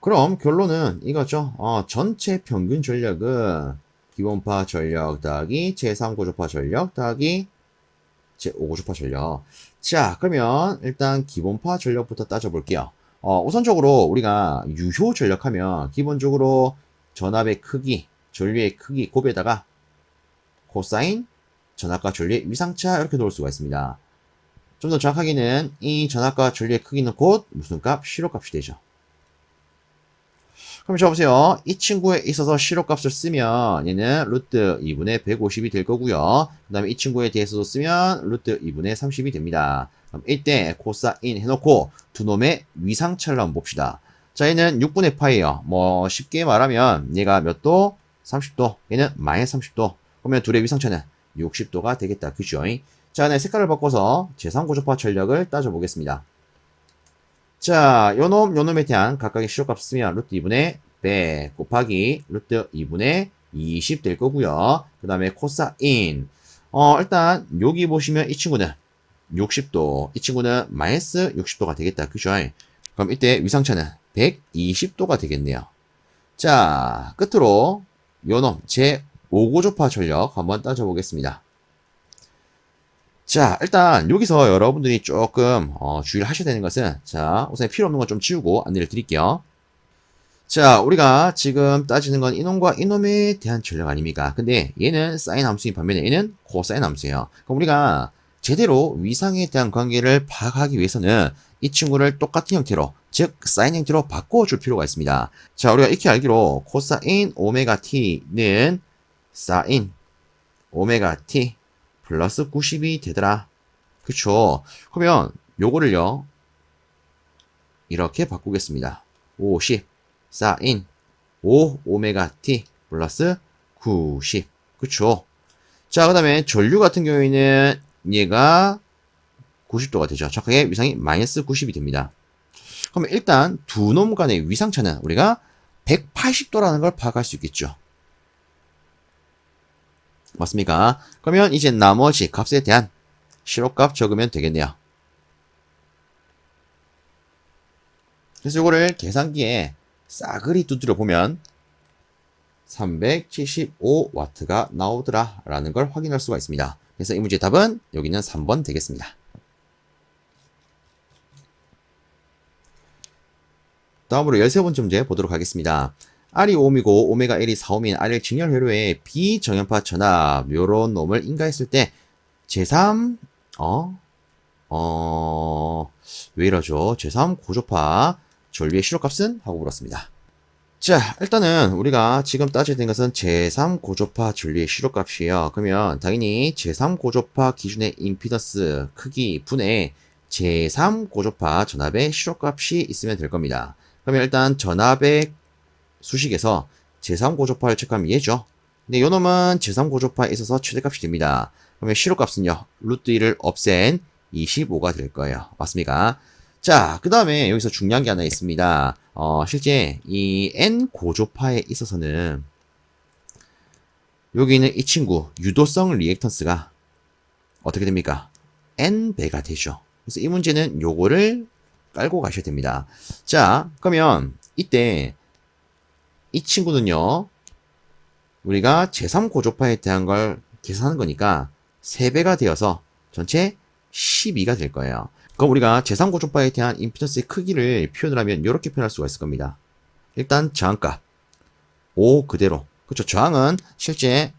그럼 결론은 이거죠. 전체 평균 전력은 기본파 전력 더하기 제3고조파 전력 더하기 제5고조파 전력. 자, 그러면 일단 기본파 전력부터 따져볼게요. 우선적으로 우리가 유효 전력하면 기본적으로 전압의 크기, 전류의 크기 곱에다가 코사인, 전압과 전류의 위상차 이렇게 놓을 수가 있습니다. 좀 더 정확하게는 이 전압과 전류의 크기는 곧 무슨 값? 시로값이 되죠. 그럼 저 보세요. 이 친구에 있어서 시로값을 쓰면 얘는 루트 2분의 150이 될 거고요. 그 다음에 이 친구에 대해서도 쓰면 루트 2분의 30이 됩니다. 그럼 이때 코사인 해놓고 두 놈의 위상차를 한번 봅시다. 자, 얘는 6분의 파이에요. 뭐 쉽게 말하면 얘가 몇 도? 30도. 얘는 마이너스 30도. 그러면 둘의 위상차는 60도가 되겠다. 그죠? 자, 네, 색깔을 바꿔서 제3고조파 전력을 따져보겠습니다. 자, 요놈에 대한 각각의 시로값 쓰면 루트 2분의 100 곱하기 루트 2분의 20 될 거고요. 그 다음에 코사인. 일단 여기 보시면 이 친구는 60도, 이 친구는 마이너스 60도가 되겠다. 그죠? 그럼 이때 위상차는 120도가 되겠네요. 자, 끝으로 요놈 제5고조파 전력 한번 따져보겠습니다. 자, 일단 여기서 여러분들이 조금 주의를 하셔야 되는 것은, 자, 우선 필요 없는 건 좀 지우고 안내를 드릴게요. 자, 우리가 지금 따지는 건 이놈과 이놈에 대한 전력 아닙니까? 근데 얘는 사인 함수인 반면에 얘는 코사인 함수예요. 그럼 우리가 제대로 위상에 대한 관계를 파악하기 위해서는 이 친구를 똑같은 형태로, 즉 사인 형태로 바꿔줄 필요가 있습니다. 자, 우리가 익히 알기로 코사인 오메가 t는 사인 오메가 t 플러스 90이 되더라. 그쵸? 그러면 요거를요, 이렇게 바꾸겠습니다. 50 사인 5 오메가 t 플러스 90. 그쵸? 자, 그 다음에 전류 같은 경우에는 얘가 90도가 되죠. 정확하게 위상이 마이너스 90이 됩니다. 그러면 일단 두 놈 간의 위상차는 우리가 180도라는 걸 파악할 수 있겠죠. 맞습니까? 그러면 이제 나머지 값에 대한 시로값 적으면 되겠네요. 그래서 이거를 계산기에 싸그리 두드려 보면 375W가 나오더라 라는 걸 확인할 수가 있습니다. 그래서 이 문제의 답은 여기는 3번 되겠습니다. 다음으로 13번째 문제 보도록 하겠습니다. R이 5옴이고 오메가 L이 4옴인 R을 직렬회로의 비정연파 전압 요런 놈을 인가했을 때 제3 왜 이러죠? 제3 고조파 전류의 시로값은? 하고 물었습니다. 자, 일단은 우리가 지금 따져야 되는 것은 제3 고조파 전류의 시로값이에요. 그러면 당연히 제3 고조파 기준의 임피던스 크기 분의 제3 고조파 전압의 시로값이 있으면 될 겁니다. 그러면 일단 전압의 수식에서 제3고조파를 체크하면 얘죠. 근데 요놈은 제3고조파에 있어서 최대값이 됩니다. 그러면 시로값은요, 루트 1을 없앤 25가 될 거예요. 맞습니까? 자, 그 다음에 여기서 중요한 게 하나 있습니다. 실제 이 N고조파에 있어서는 여기 있는 이 친구 유도성 리액턴스가 어떻게 됩니까? N배가 되죠. 그래서 이 문제는 요거를 깔고 가셔야 됩니다. 자, 그러면 이때 이 친구는요, 우리가 제3고조파에 대한 걸 계산하는 거니까 3배가 되어서 전체 12가 될 거예요. 그럼 우리가 제3고조파에 대한 임피던스의 크기를 표현을 하면 이렇게 표현할 수가 있을 겁니다. 일단 저항값 5 그대로. 그렇죠. 저항은 실제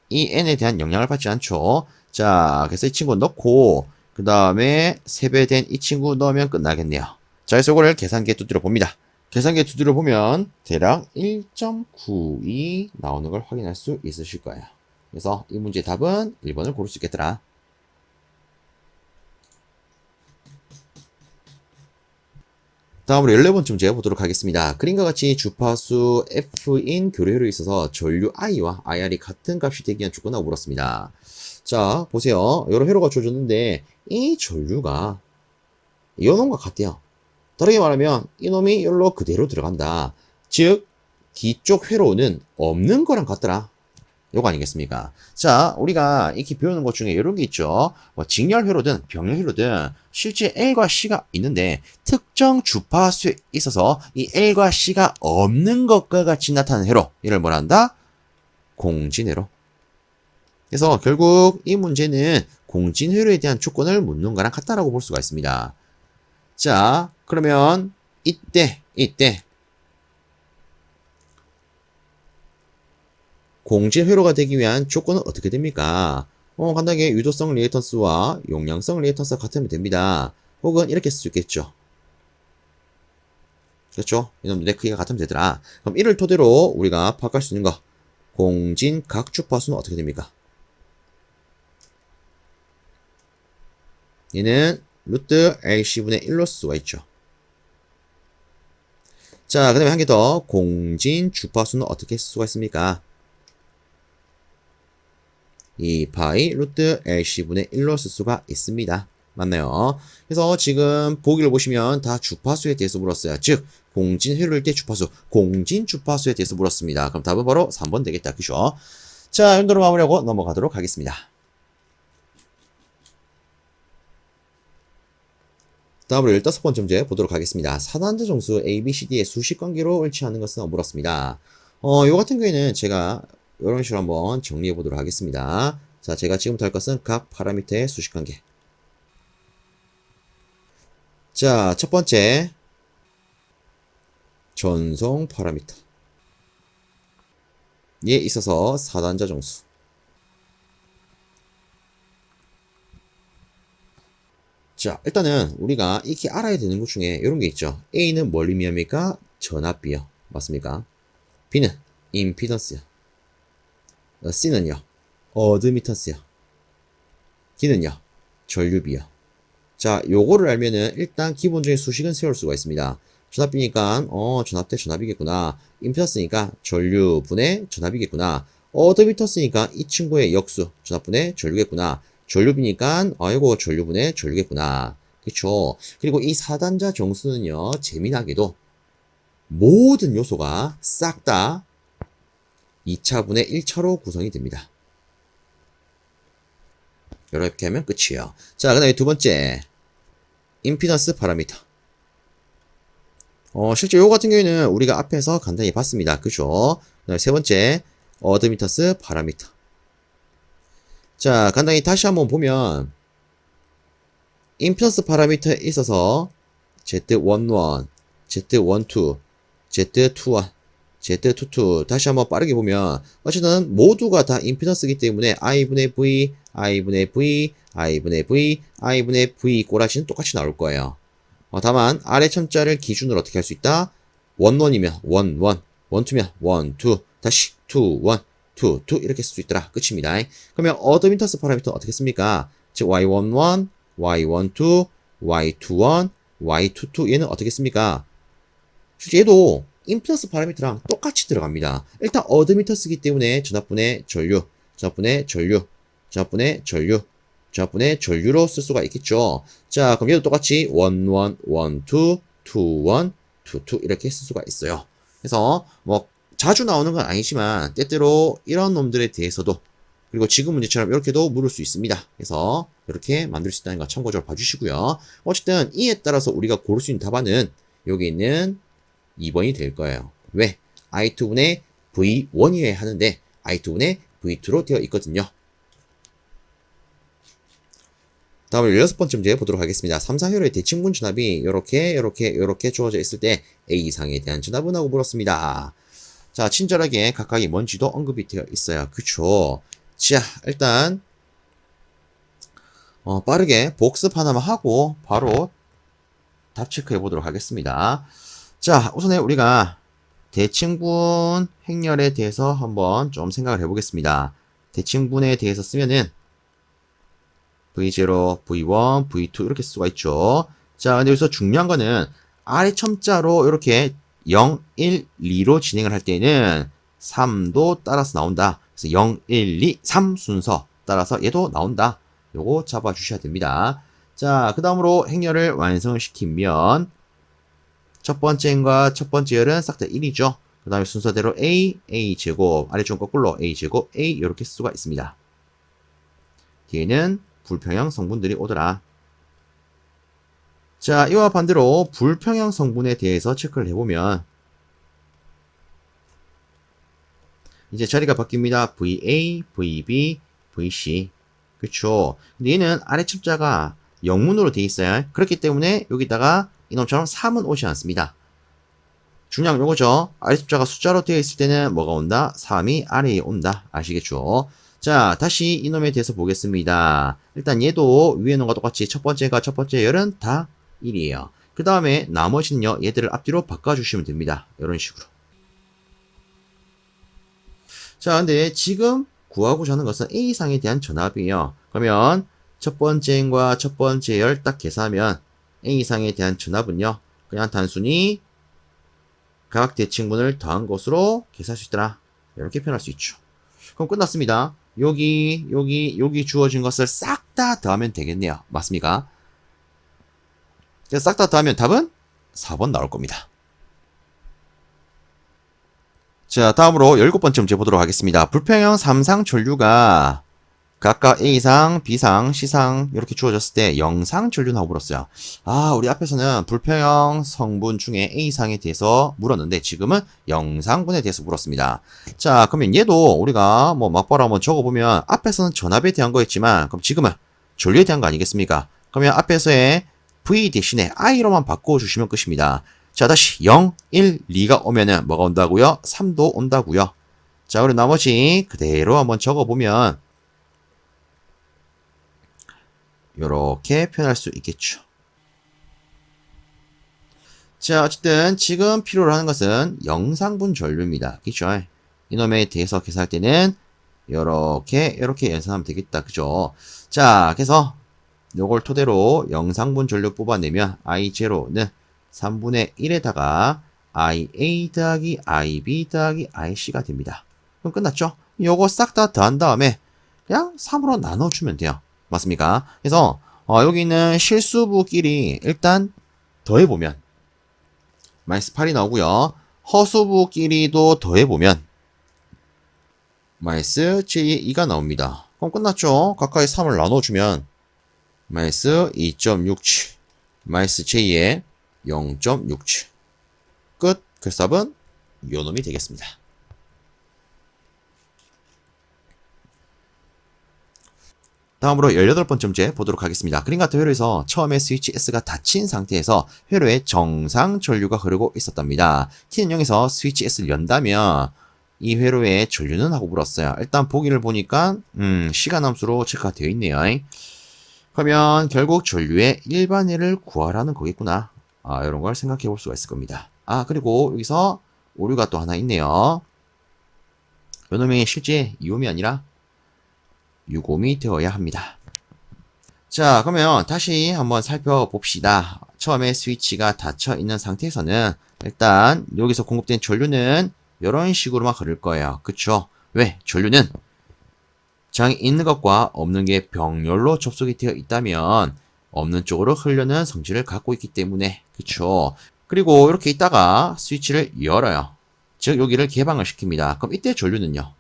이 n에 대한 영향을 받지 않죠. 자, 그래서 이 친구 넣고 그 다음에 3배 된 이 친구 넣으면 끝나겠네요. 자, 그래서 이거를 계산기에 두드려 봅니다. 계산기에 두드려 보면 대략 1.92 나오는 걸 확인할 수 있으실 거예요. 그래서 이 문제의 답은 1번을 고를 수 있겠더라. 다음으로 11번째 보도록 하겠습니다. 그림과 같이 주파수 F인 교류회로에 있어서 전류 I와 IR이 같은 값이 되기 위한 조건하고 물었습니다. 자, 보세요. 여러 회로가 주어졌는데 이 전류가 이 놈과 같대요. 다르게 말하면 이놈이 여기로 그대로 들어간다. 즉, 뒤쪽 회로는 없는 거랑 같더라. 요거 아니겠습니까? 자, 우리가 이렇게 배우는 것 중에 이런 게 있죠. 뭐 직렬 회로든 병렬 회로든 실제 L과 C가 있는데 특정 주파수에 있어서 이 L과 C가 없는 것과 같이 나타나는 회로. 이를 뭐라 한다? 공진회로. 그래서 결국 이 문제는 공진회로에 대한 조건을 묻는 거랑 같다라고 볼 수가 있습니다. 자, 그러면 이때 공진회로가 되기 위한 조건은 어떻게 됩니까? 간단하게 유도성 리액턴스와 용량성 리액턴스가 같으면 됩니다. 혹은 이렇게 쓸 수 있겠죠. 그렇죠? 이놈들의 크기가 같으면 되더라. 그럼 이를 토대로 우리가 파악할 수 있는 거. 공진 각 주파수는 어떻게 됩니까? 얘는 루트 LC분의 1로 쓸 수가 있죠. 자, 그 다음에 한 개 더. 공진 주파수는 어떻게 쓸 수가 있습니까? 2파이 루트 LC분의 1로 쓸 수가 있습니다. 맞나요? 그래서 지금 보기를 보시면 다 주파수에 대해서 물었어요. 즉, 공진 회로일 때 주파수, 공진 주파수에 대해서 물었습니다. 그럼 답은 바로 3번 되겠다. 그죠? 자, 연도로 마무리하고 넘어가도록 하겠습니다. 다음으로 15번째 문제 보도록 하겠습니다. 4단자 정수 ABCD의 수식 관계로 일치하는 것은 물었습니다. 요 같은 경우에는 제가 이런 식으로 한번 정리해 보도록 하겠습니다. 자, 제가 지금부터 할 것은 각 파라미터의 수식 관계. 자, 첫 번째 전송 파라미터. 에 있어서 4단자 정수. 자, 일단은 우리가 익히 알아야 되는 것 중에 이런 게 있죠. A는 뭘 의미합니까? 전압비요. 맞습니까? B는 임피던스요. C는요, 어드미턴스요. D는요, 전류비요. 자, 요거를 알면은 일단 기본적인 수식은 세울 수가 있습니다. 전압비니까, 전압 대 전압이겠구나. 임피던스니까 전류분의 전압이겠구나. 어드미턴스니까 이 친구의 역수, 전압분의 전류겠구나. 전류비니까, 이거 전류분의 전류겠구나. 그쵸? 그리고 이 4단자 정수는요, 재미나게도 모든 요소가 싹 다 2차분의 1차로 구성이 됩니다. 이렇게 하면 끝이에요. 자, 그 다음에 두 번째, 임피던스 파라미터. 실제 요거 같은 경우에는 우리가 앞에서 간단히 봤습니다. 그죠? 그 다음에 세 번째, 어드미턴스 파라미터. 자, 간단히 다시 한번 보면, 임피던스 파라미터에 있어서 Z11, Z12, Z21, Z22 다시 한번 빠르게 보면 어쨌든 모두가 다 임피던스이기 때문에 I분의 V, I분의 V, I분의 V, I분의 V 꼬라지는 똑같이 나올 거예요. 다만 아래 첨자를 기준으로 어떻게 할 수 있다? 11이면 11, 12면 12, 다시 21, 22 이렇게 쓸 수 있더라. 끝입니다. 그러면 어드미턴스 파라미터는 어떻게 씁니까? 즉 Y11, Y12, Y21, Y22 얘는 어떻게 씁니까? 실제 얘도 임피던스 파라미터랑 똑같이 들어갑니다. 일단 어드미턴스이기 때문에 전압분의 전류, 전압분의 전류, 전압분의 전류, 전압분의 전류로 쓸 수가 있겠죠. 자, 그럼 얘도 똑같이 11, 12, 21, 22 이렇게 쓸 수가 있어요. 그래서 뭐 자주 나오는 건 아니지만 때때로 이런 놈들에 대해서도 그리고 지금 문제처럼 이렇게도 물을 수 있습니다. 그래서 이렇게 만들 수 있다는 거 참고적으로 봐주시고요. 어쨌든 이에 따라서 우리가 고를 수 있는 답안은 여기 있는 2번이 될 거예요. 왜? I2분의 V1이어야 하는데 I2분의 V2로 되어 있거든요. 다음에 16번째 문제 보도록 하겠습니다. 3상회로의 대칭분 전압이 이렇게 주어져 있을 때 A상에 대한 전압은 하고 물었습니다. 자, 친절하게 각각이 뭔지도 언급이 되어 있어요. 그쵸? 자, 일단 빠르게 복습 하나만 하고 바로 답 체크해 보도록 하겠습니다. 자, 우선에 우리가 대칭분 행렬에 대해서 한번 좀 생각을 해보겠습니다. 대칭분에 대해서 쓰면은 V0, V1, V2 이렇게 쓸 수가 있죠. 자, 근데 여기서 중요한 거는 아래 첨자로 이렇게 0, 1, 2로 진행을 할 때는 3도 따라서 나온다. 그래서 0, 1, 2, 3 순서 따라서 얘도 나온다. 요거 잡아주셔야 됩니다. 자, 그 다음으로 행렬을 완성시키면 첫 번째 행과 첫 번째 열은 싹 다 1이죠. 그 다음에 순서대로 A, A제곱, 아래쪽 거꾸로 A제곱, A 이렇게 쓸 수가 있습니다. 뒤에는 불평형 성분들이 오더라. 자, 이와 반대로 불평형 성분에 대해서 체크를 해보면 이제 자리가 바뀝니다. VA, VB, VC. 그쵸? 근데 얘는 아래 첩자가 영문으로 되어 있어요. 그렇기 때문에 여기다가 이놈처럼 3은 오지 않습니다. 중요한 요거죠. 아래 숫자가 숫자로 되어 있을 때는 뭐가 온다? 3이 아래에 온다. 아시겠죠? 자, 다시 이놈에 대해서 보겠습니다. 일단 얘도 위에 놈과 똑같이 첫 번째가 첫 번째 열은 다 1이에요. 그 다음에 나머지는요, 얘들을 앞뒤로 바꿔주시면 됩니다. 이런 식으로. 자, 근데 지금 구하고자 하는 것은 A상에 대한 전압이에요. 그러면 첫 번째 행과 첫 번째 열 딱 계산하면 A상에 대한 전압은요, 그냥 단순히 각 대칭분을 더한 것으로 계산할 수 있더라. 이렇게 표현할 수 있죠. 그럼 끝났습니다. 여기 주어진 것을 싹 다 더하면 되겠네요. 맞습니까? 그래서 싹 다 더하면 답은 4번 나올 겁니다. 자, 다음으로 17번째 문제 보도록 하겠습니다. 불평형 3상 전류가 각각 A상, B상, C상 이렇게 주어졌을 때 영상 전류나오고 물었어요. 아, 우리 앞에서는 불평형 성분 중에 A상에 대해서 물었는데 지금은 영상분에 대해서 물었습니다. 자, 그러면 얘도 우리가 뭐 막바로 한번 적어보면 앞에서는 전압에 대한 거였지만 그럼 지금은 전류에 대한 거 아니겠습니까? 그러면 앞에서의 V 대신에 I로만 바꿔주시면 끝입니다. 자, 다시 0, 1, 2가 오면은 뭐가 온다고요? 3도 온다고요. 자, 그리고 나머지 그대로 한번 적어보면 이렇게 표현할 수 있겠죠. 자, 어쨌든 지금 필요로 하는 것은 영상분 전류입니다. 그죠? 이놈에 대해서 계산할 때는 이렇게 연산하면 되겠다. 그죠? 자, 그래서 요걸 토대로 영상분 전류 뽑아내면 I0는 3분의 1에다가 IA 더하기 IB 더하기 IC가 됩니다. 그럼 끝났죠? 요거 싹 다 더한 다음에 그냥 3으로 나눠주면 돼요. 맞습니까? 그래서 여기 있는 실수부끼리 일단 더해보면 마이너스 8이 나오고요. 허수부끼리도 더해보면 마이너스 J2가 나옵니다. 그럼 끝났죠? 각각의 3을 나눠주면 마이너스 2.67 마이너스 J의 0.67 끝. 그래서 답은 요놈이 되겠습니다. 다음으로 18번째 문제 보도록 하겠습니다. 그림 같은 회로에서 처음에 스위치 S가 닫힌 상태에서 회로에 정상 전류가 흐르고 있었답니다. T는 0에서 스위치 S를 연다면 이 회로에 전류는 하고 물었어요. 일단 보기를 보니까 시간 함수로 체크가 되어 있네요. 그러면 결국 전류의 일반회를 구하라는 거겠구나. 이런 걸 생각해 볼 수가 있을 겁니다. 그리고 여기서 오류가 또 하나 있네요. 요놈이 실제 이옴이 아니라 유곰이 되어야 합니다. 자, 그러면 다시 한번 살펴봅시다. 처음에 스위치가 닫혀 있는 상태에서는 일단 여기서 공급된 전류는 이런 식으로만 흐를 거예요. 그쵸? 왜? 전류는 장이 있는 것과 없는 게 병렬로 접속이 되어 있다면 없는 쪽으로 흐르는 성질을 갖고 있기 때문에. 그쵸? 그리고 이렇게 있다가 스위치를 열어요. 즉 여기를 개방을 시킵니다. 그럼 이때 전류는요,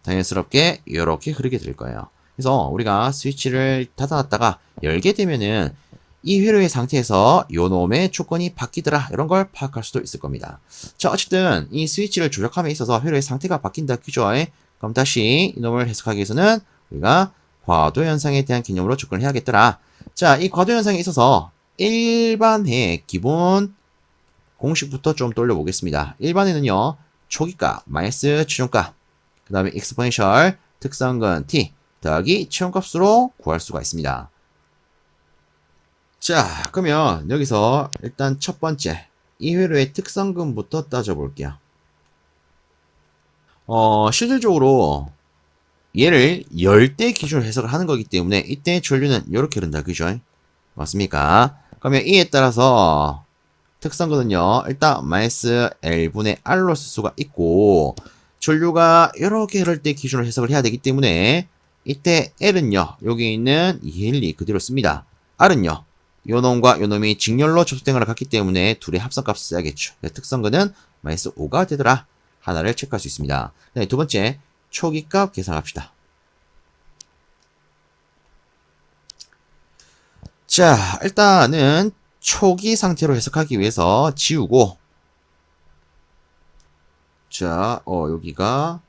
자연스럽게 이렇게 흐르게 될 거예요. 그래서 우리가 스위치를 닫아놨다가 열게 되면은 이 회로의 상태에서 요놈의 조건이 바뀌더라, 이런 걸 파악할 수도 있을 겁니다. 자, 어쨌든 이 스위치를 조작함에 있어서 회로의 상태가 바뀐다, 그죠? 그럼 다시 이놈을 해석하기 위해서는 우리가 과도현상에 대한 개념으로 접근을 해야겠더라. 자, 이 과도현상에 있어서 일반의 기본 공식부터 좀 돌려보겠습니다. 일반에는요, 초기값 마이너스 최종값, 그 다음에 exponential 특성근 t 더하기 최종값으로 구할 수가 있습니다. 자, 그러면 여기서 일단 첫 번째 이 회로의 특성근부터 따져볼게요. 실질적으로 얘를 열 때 기준으로 해석을 하는 거기 때문에 이때 전류는 이렇게 흐른다, 그죠? 맞습니까? 그러면 이에 따라서 특성거든요. 일단 마이너스 L분의 R로 쓸 수가 있고 전류가 이렇게 흐를 때 기준으로 해석을 해야 되기 때문에 이때 L은요. 여기 있는 212 그대로 씁니다. R은요. 요놈과 요놈이 직렬로 접속된 거랑 같기 때문에 둘의 합성값 써야겠죠. 특성거는 마이너스 5가 되더라. 하나를 체크할 수 있습니다. 네, 두 번째 초기값 계산합시다. 자, 일단은 초기 상태로 해석하기 위해서 지우고 자, 여기가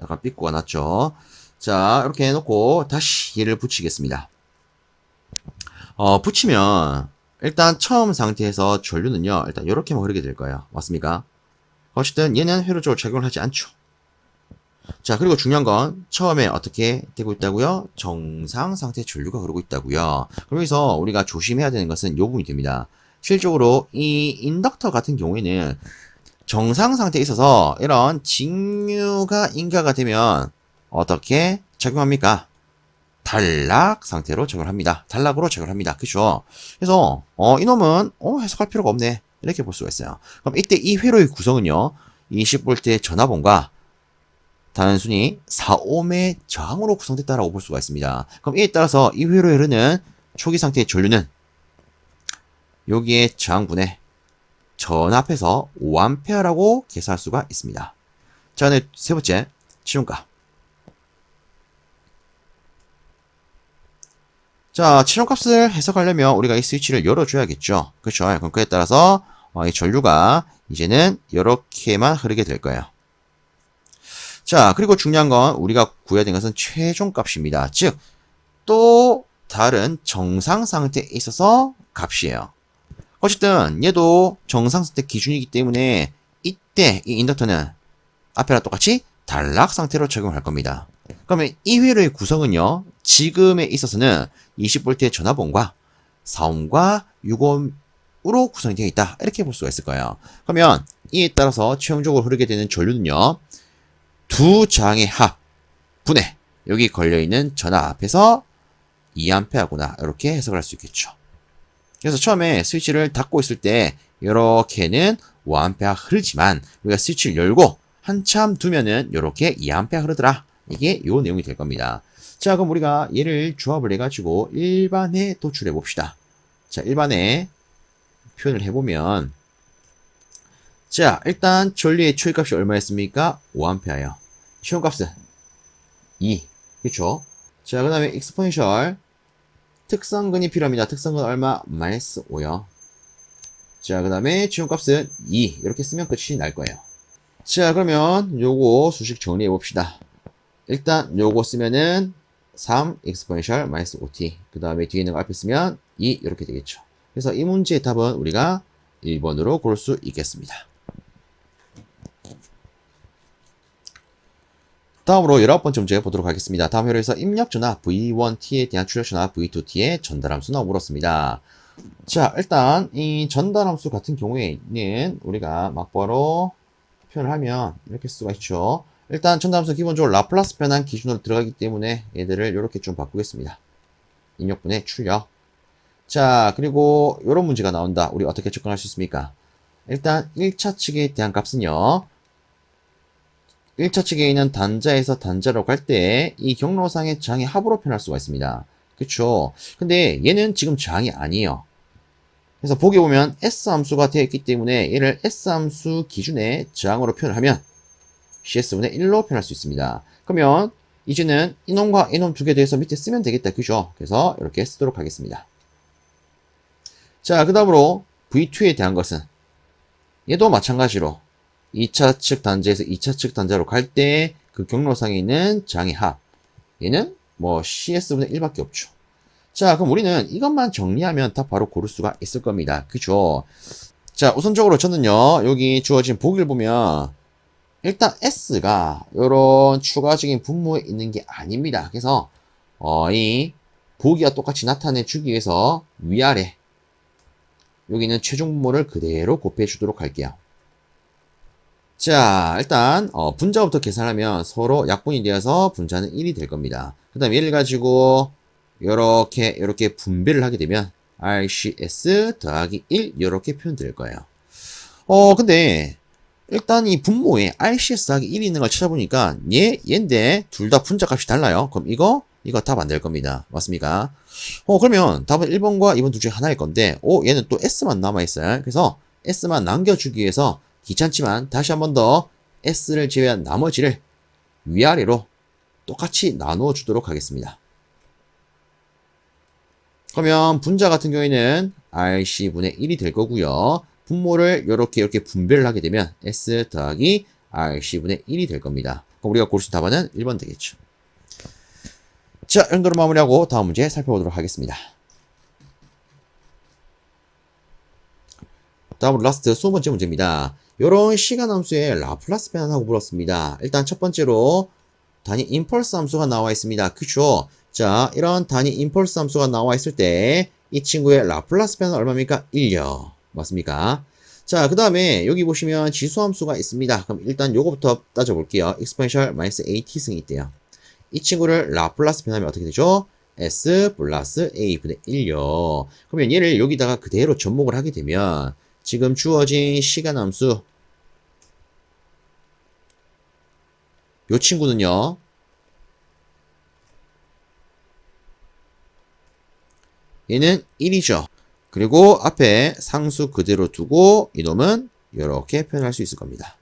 약간 삐꾸가 났죠. 자, 이렇게 해놓고 다시 얘를 붙이겠습니다. 붙이면 일단 처음 상태에서 전류는요. 일단 이렇게만 흐르게 될 거예요. 맞습니까? 어쨌든 얘는 회로적으로 작용을 하지 않죠. 자, 그리고 중요한 건 처음에 어떻게 되고 있다고요? 정상 상태 전류가 흐르고 있다고요. 그래서 우리가 조심해야 되는 것은 이 부분이 됩니다. 실적으로 이 인덕터 같은 경우에는 정상 상태에 있어서 이런 직류가 인가가 되면 어떻게 작용합니까? 단락 상태로 적용을 합니다. 단락으로 적용을 합니다. 그죠? 그래서 이놈은 해석할 필요가 없네. 이렇게 볼 수가 있어요. 그럼 이때 이 회로의 구성은요. 20V 전압원과 단순히 4ohm의 저항으로 구성됐다라고 볼 수가 있습니다. 그럼 이에 따라서 이 회로에 흐르는 초기 상태의 전류는 여기에 저항분의 전압해서 5A라고 계산할 수가 있습니다. 자, 네, 세 번째 치중값. 자, 치중값을 해석하려면 우리가 이 스위치를 열어줘야겠죠. 그렇죠? 그럼 그에 따라서 이 전류가 이제는 이렇게만 흐르게 될 거예요. 자, 그리고 중요한 건 우리가 구해야 되는 것은 최종값입니다. 즉, 또 다른 정상 상태에 있어서 값이에요. 어쨌든 얘도 정상 상태 기준이기 때문에 이때 이 인덕터는 앞에랑 똑같이 단락 상태로 적용할 겁니다. 그러면 이 회로의 구성은요. 지금에 있어서는 20V의 전압원과 4ohm과 6ohm으로 구성이 되어 있다. 이렇게 볼 수가 있을 거예요. 그러면 이에 따라서 최종적으로 흐르게 되는 전류는요. 두 저항의 합, 분해, 여기 걸려있는 전압에서 2A구나. 이렇게 해석을 할 수 있겠죠. 그래서 처음에 스위치를 닫고 있을 때 이렇게는 5A 흐르지만 우리가 스위치를 열고 한참 두면은 이렇게 2A 흐르더라. 이게 요 내용이 될 겁니다. 자, 그럼 우리가 얘를 조합을 해가지고 일반에 도출해 봅시다. 자, 일반에 표현을 해보면 자, 일단 전류의 초기값이 얼마였습니까? 5A예요. 시험값은 2. 그쵸? 자, 그 다음에 익스포넨셜 특성근이 필요합니다. 특성근 얼마? 마이너스 5요. 자, 그 다음에 지원값은 2. 이렇게 쓰면 끝이 날 거예요. 자, 그러면 요거 수식 정리해 봅시다. 일단 요거 쓰면은 3 익스포넨셜 마이너스 5t. 그 다음에 뒤에 있는 거 앞에 쓰면 2 이렇게 되겠죠. 그래서 이 문제의 답은 우리가 1번으로 고를 수 있겠습니다. 다음으로 19번째 문제 보도록 하겠습니다. 다음 회로에서 입력전압 V1t에 대한 출력전압 V2t의 전달함수나 물었습니다. 자, 일단 이 전달함수 같은 경우에는 우리가 막바로 표현을 하면 이렇게 쓸 수가 있죠. 일단 전달함수 기본적으로 라플라스 변환 기준으로 들어가기 때문에 얘들을 이렇게 좀 바꾸겠습니다. 입력분의 출력. 자, 그리고 이런 문제가 나온다. 우리 어떻게 접근할 수 있습니까? 일단 1차 측에 대한 값은요. 1차 측에 있는 단자에서 단자로 갈 때 이 경로상의 저항의 합으로 표현할 수가 있습니다. 그쵸? 근데 얘는 지금 저항이 아니에요. 그래서 보기 보면 S함수가 되어 있기 때문에 얘를 S함수 기준의 저항으로 표현을 하면 CS분의 1로 표현할 수 있습니다. 그러면 이제는 이놈과 이놈 두 개 대해서 밑에 쓰면 되겠다. 그죠? 그래서 이렇게 쓰도록 하겠습니다. 자, 그 다음으로 V2에 대한 것은 얘도 마찬가지로 2차 측 단자에서 2차 측 단자로 갈 때 그 경로상에 있는 저항의 합. 얘는 뭐 CS분의 1밖에 없죠. 자, 그럼 우리는 이것만 정리하면 다 바로 고를 수가 있을 겁니다. 그죠? 자, 우선적으로 저는요, 여기 주어진 보기를 보면 일단 S가 이런 추가적인 분모에 있는 게 아닙니다. 그래서 이 보기와 똑같이 나타내 주기 위해서 위아래 여기는 최종 분모를 그대로 곱해 주도록 할게요. 자, 일단 분자부터 계산하면 서로 약분이 되어서 분자는 1이 될 겁니다. 그 다음 얘를 가지고 이렇게 분배를 하게 되면 RCS 더하기 1 이렇게 표현될 거예요. 근데 일단 이 분모에 RCS 더하기 1이 있는 걸 찾아보니까 얘인데 둘 다 분자값이 달라요. 그럼 이거 답 안 될 겁니다. 맞습니까? 그러면 답은 1번과 2번 둘 중에 하나일 건데 얘는 또 S만 남아있어요. 그래서 S만 남겨주기 위해서 귀찮지만 다시 한 번 더 S를 제외한 나머지를 위아래로 똑같이 나누어 주도록 하겠습니다. 그러면 분자 같은 경우에는 RC분의 1이 될 거고요. 분모를 이렇게 분배를 하게 되면 S 더하기 RC분의 1이 될 겁니다. 그럼 우리가 고를 수 있는 답안은 1번 되겠죠. 자, 이 정도로 마무리하고 다음 문제 살펴보도록 하겠습니다. 다음으로 라스트 20번째 문제입니다. 이런 시간 함수의 라플라스 변환하고 물었습니다. 일단 첫 번째로 단위 임펄스 함수가 나와 있습니다. 그쵸? 자, 이런 단위 임펄스 함수가 나와 있을 때 이 친구의 라플라스 변환은 얼마입니까? 1요. 맞습니까? 자, 그 다음에 여기 보시면 지수 함수가 있습니다. 그럼 일단 요거부터 따져볼게요. exponential -at 승이 있대요. 이 친구를 라플라스 변하면 어떻게 되죠? s 플러스 a분의 1요. 그러면 얘를 여기다가 그대로 접목을 하게 되면 지금 주어진 시간 함수 요 친구는요. 얘는 1이죠. 그리고 앞에 상수 그대로 두고 이놈은 이렇게 표현할 수 있을 겁니다.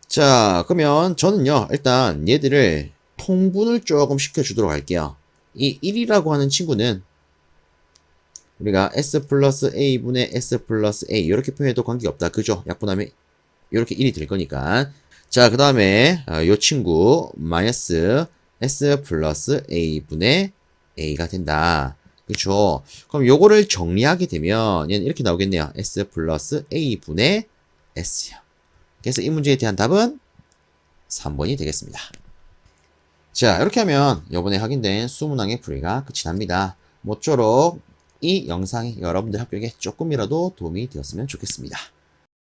자, 그러면 저는요, 일단 얘들을 통분을 조금 시켜주도록 할게요. 이 1이라고 하는 친구는 우리가 s 플러스 a분의 s 플러스 a 이렇게 표현해도 관계없다. 그죠? 약분하면 이렇게 1이 될 거니까. 자, 그 다음에 이 친구 마이너스 s 플러스 a분의 a가 된다. 그쵸? 그럼 요거를 정리하게 되면 얘는 이렇게 나오겠네요. s 플러스 a분의 s요. 그래서 이 문제에 대한 답은 3번이 되겠습니다. 자, 이렇게 하면 이번에 확인된 수문항의 풀이가 끝이 납니다. 모쪼록 이 영상이 여러분들 합격에 조금이라도 도움이 되었으면 좋겠습니다.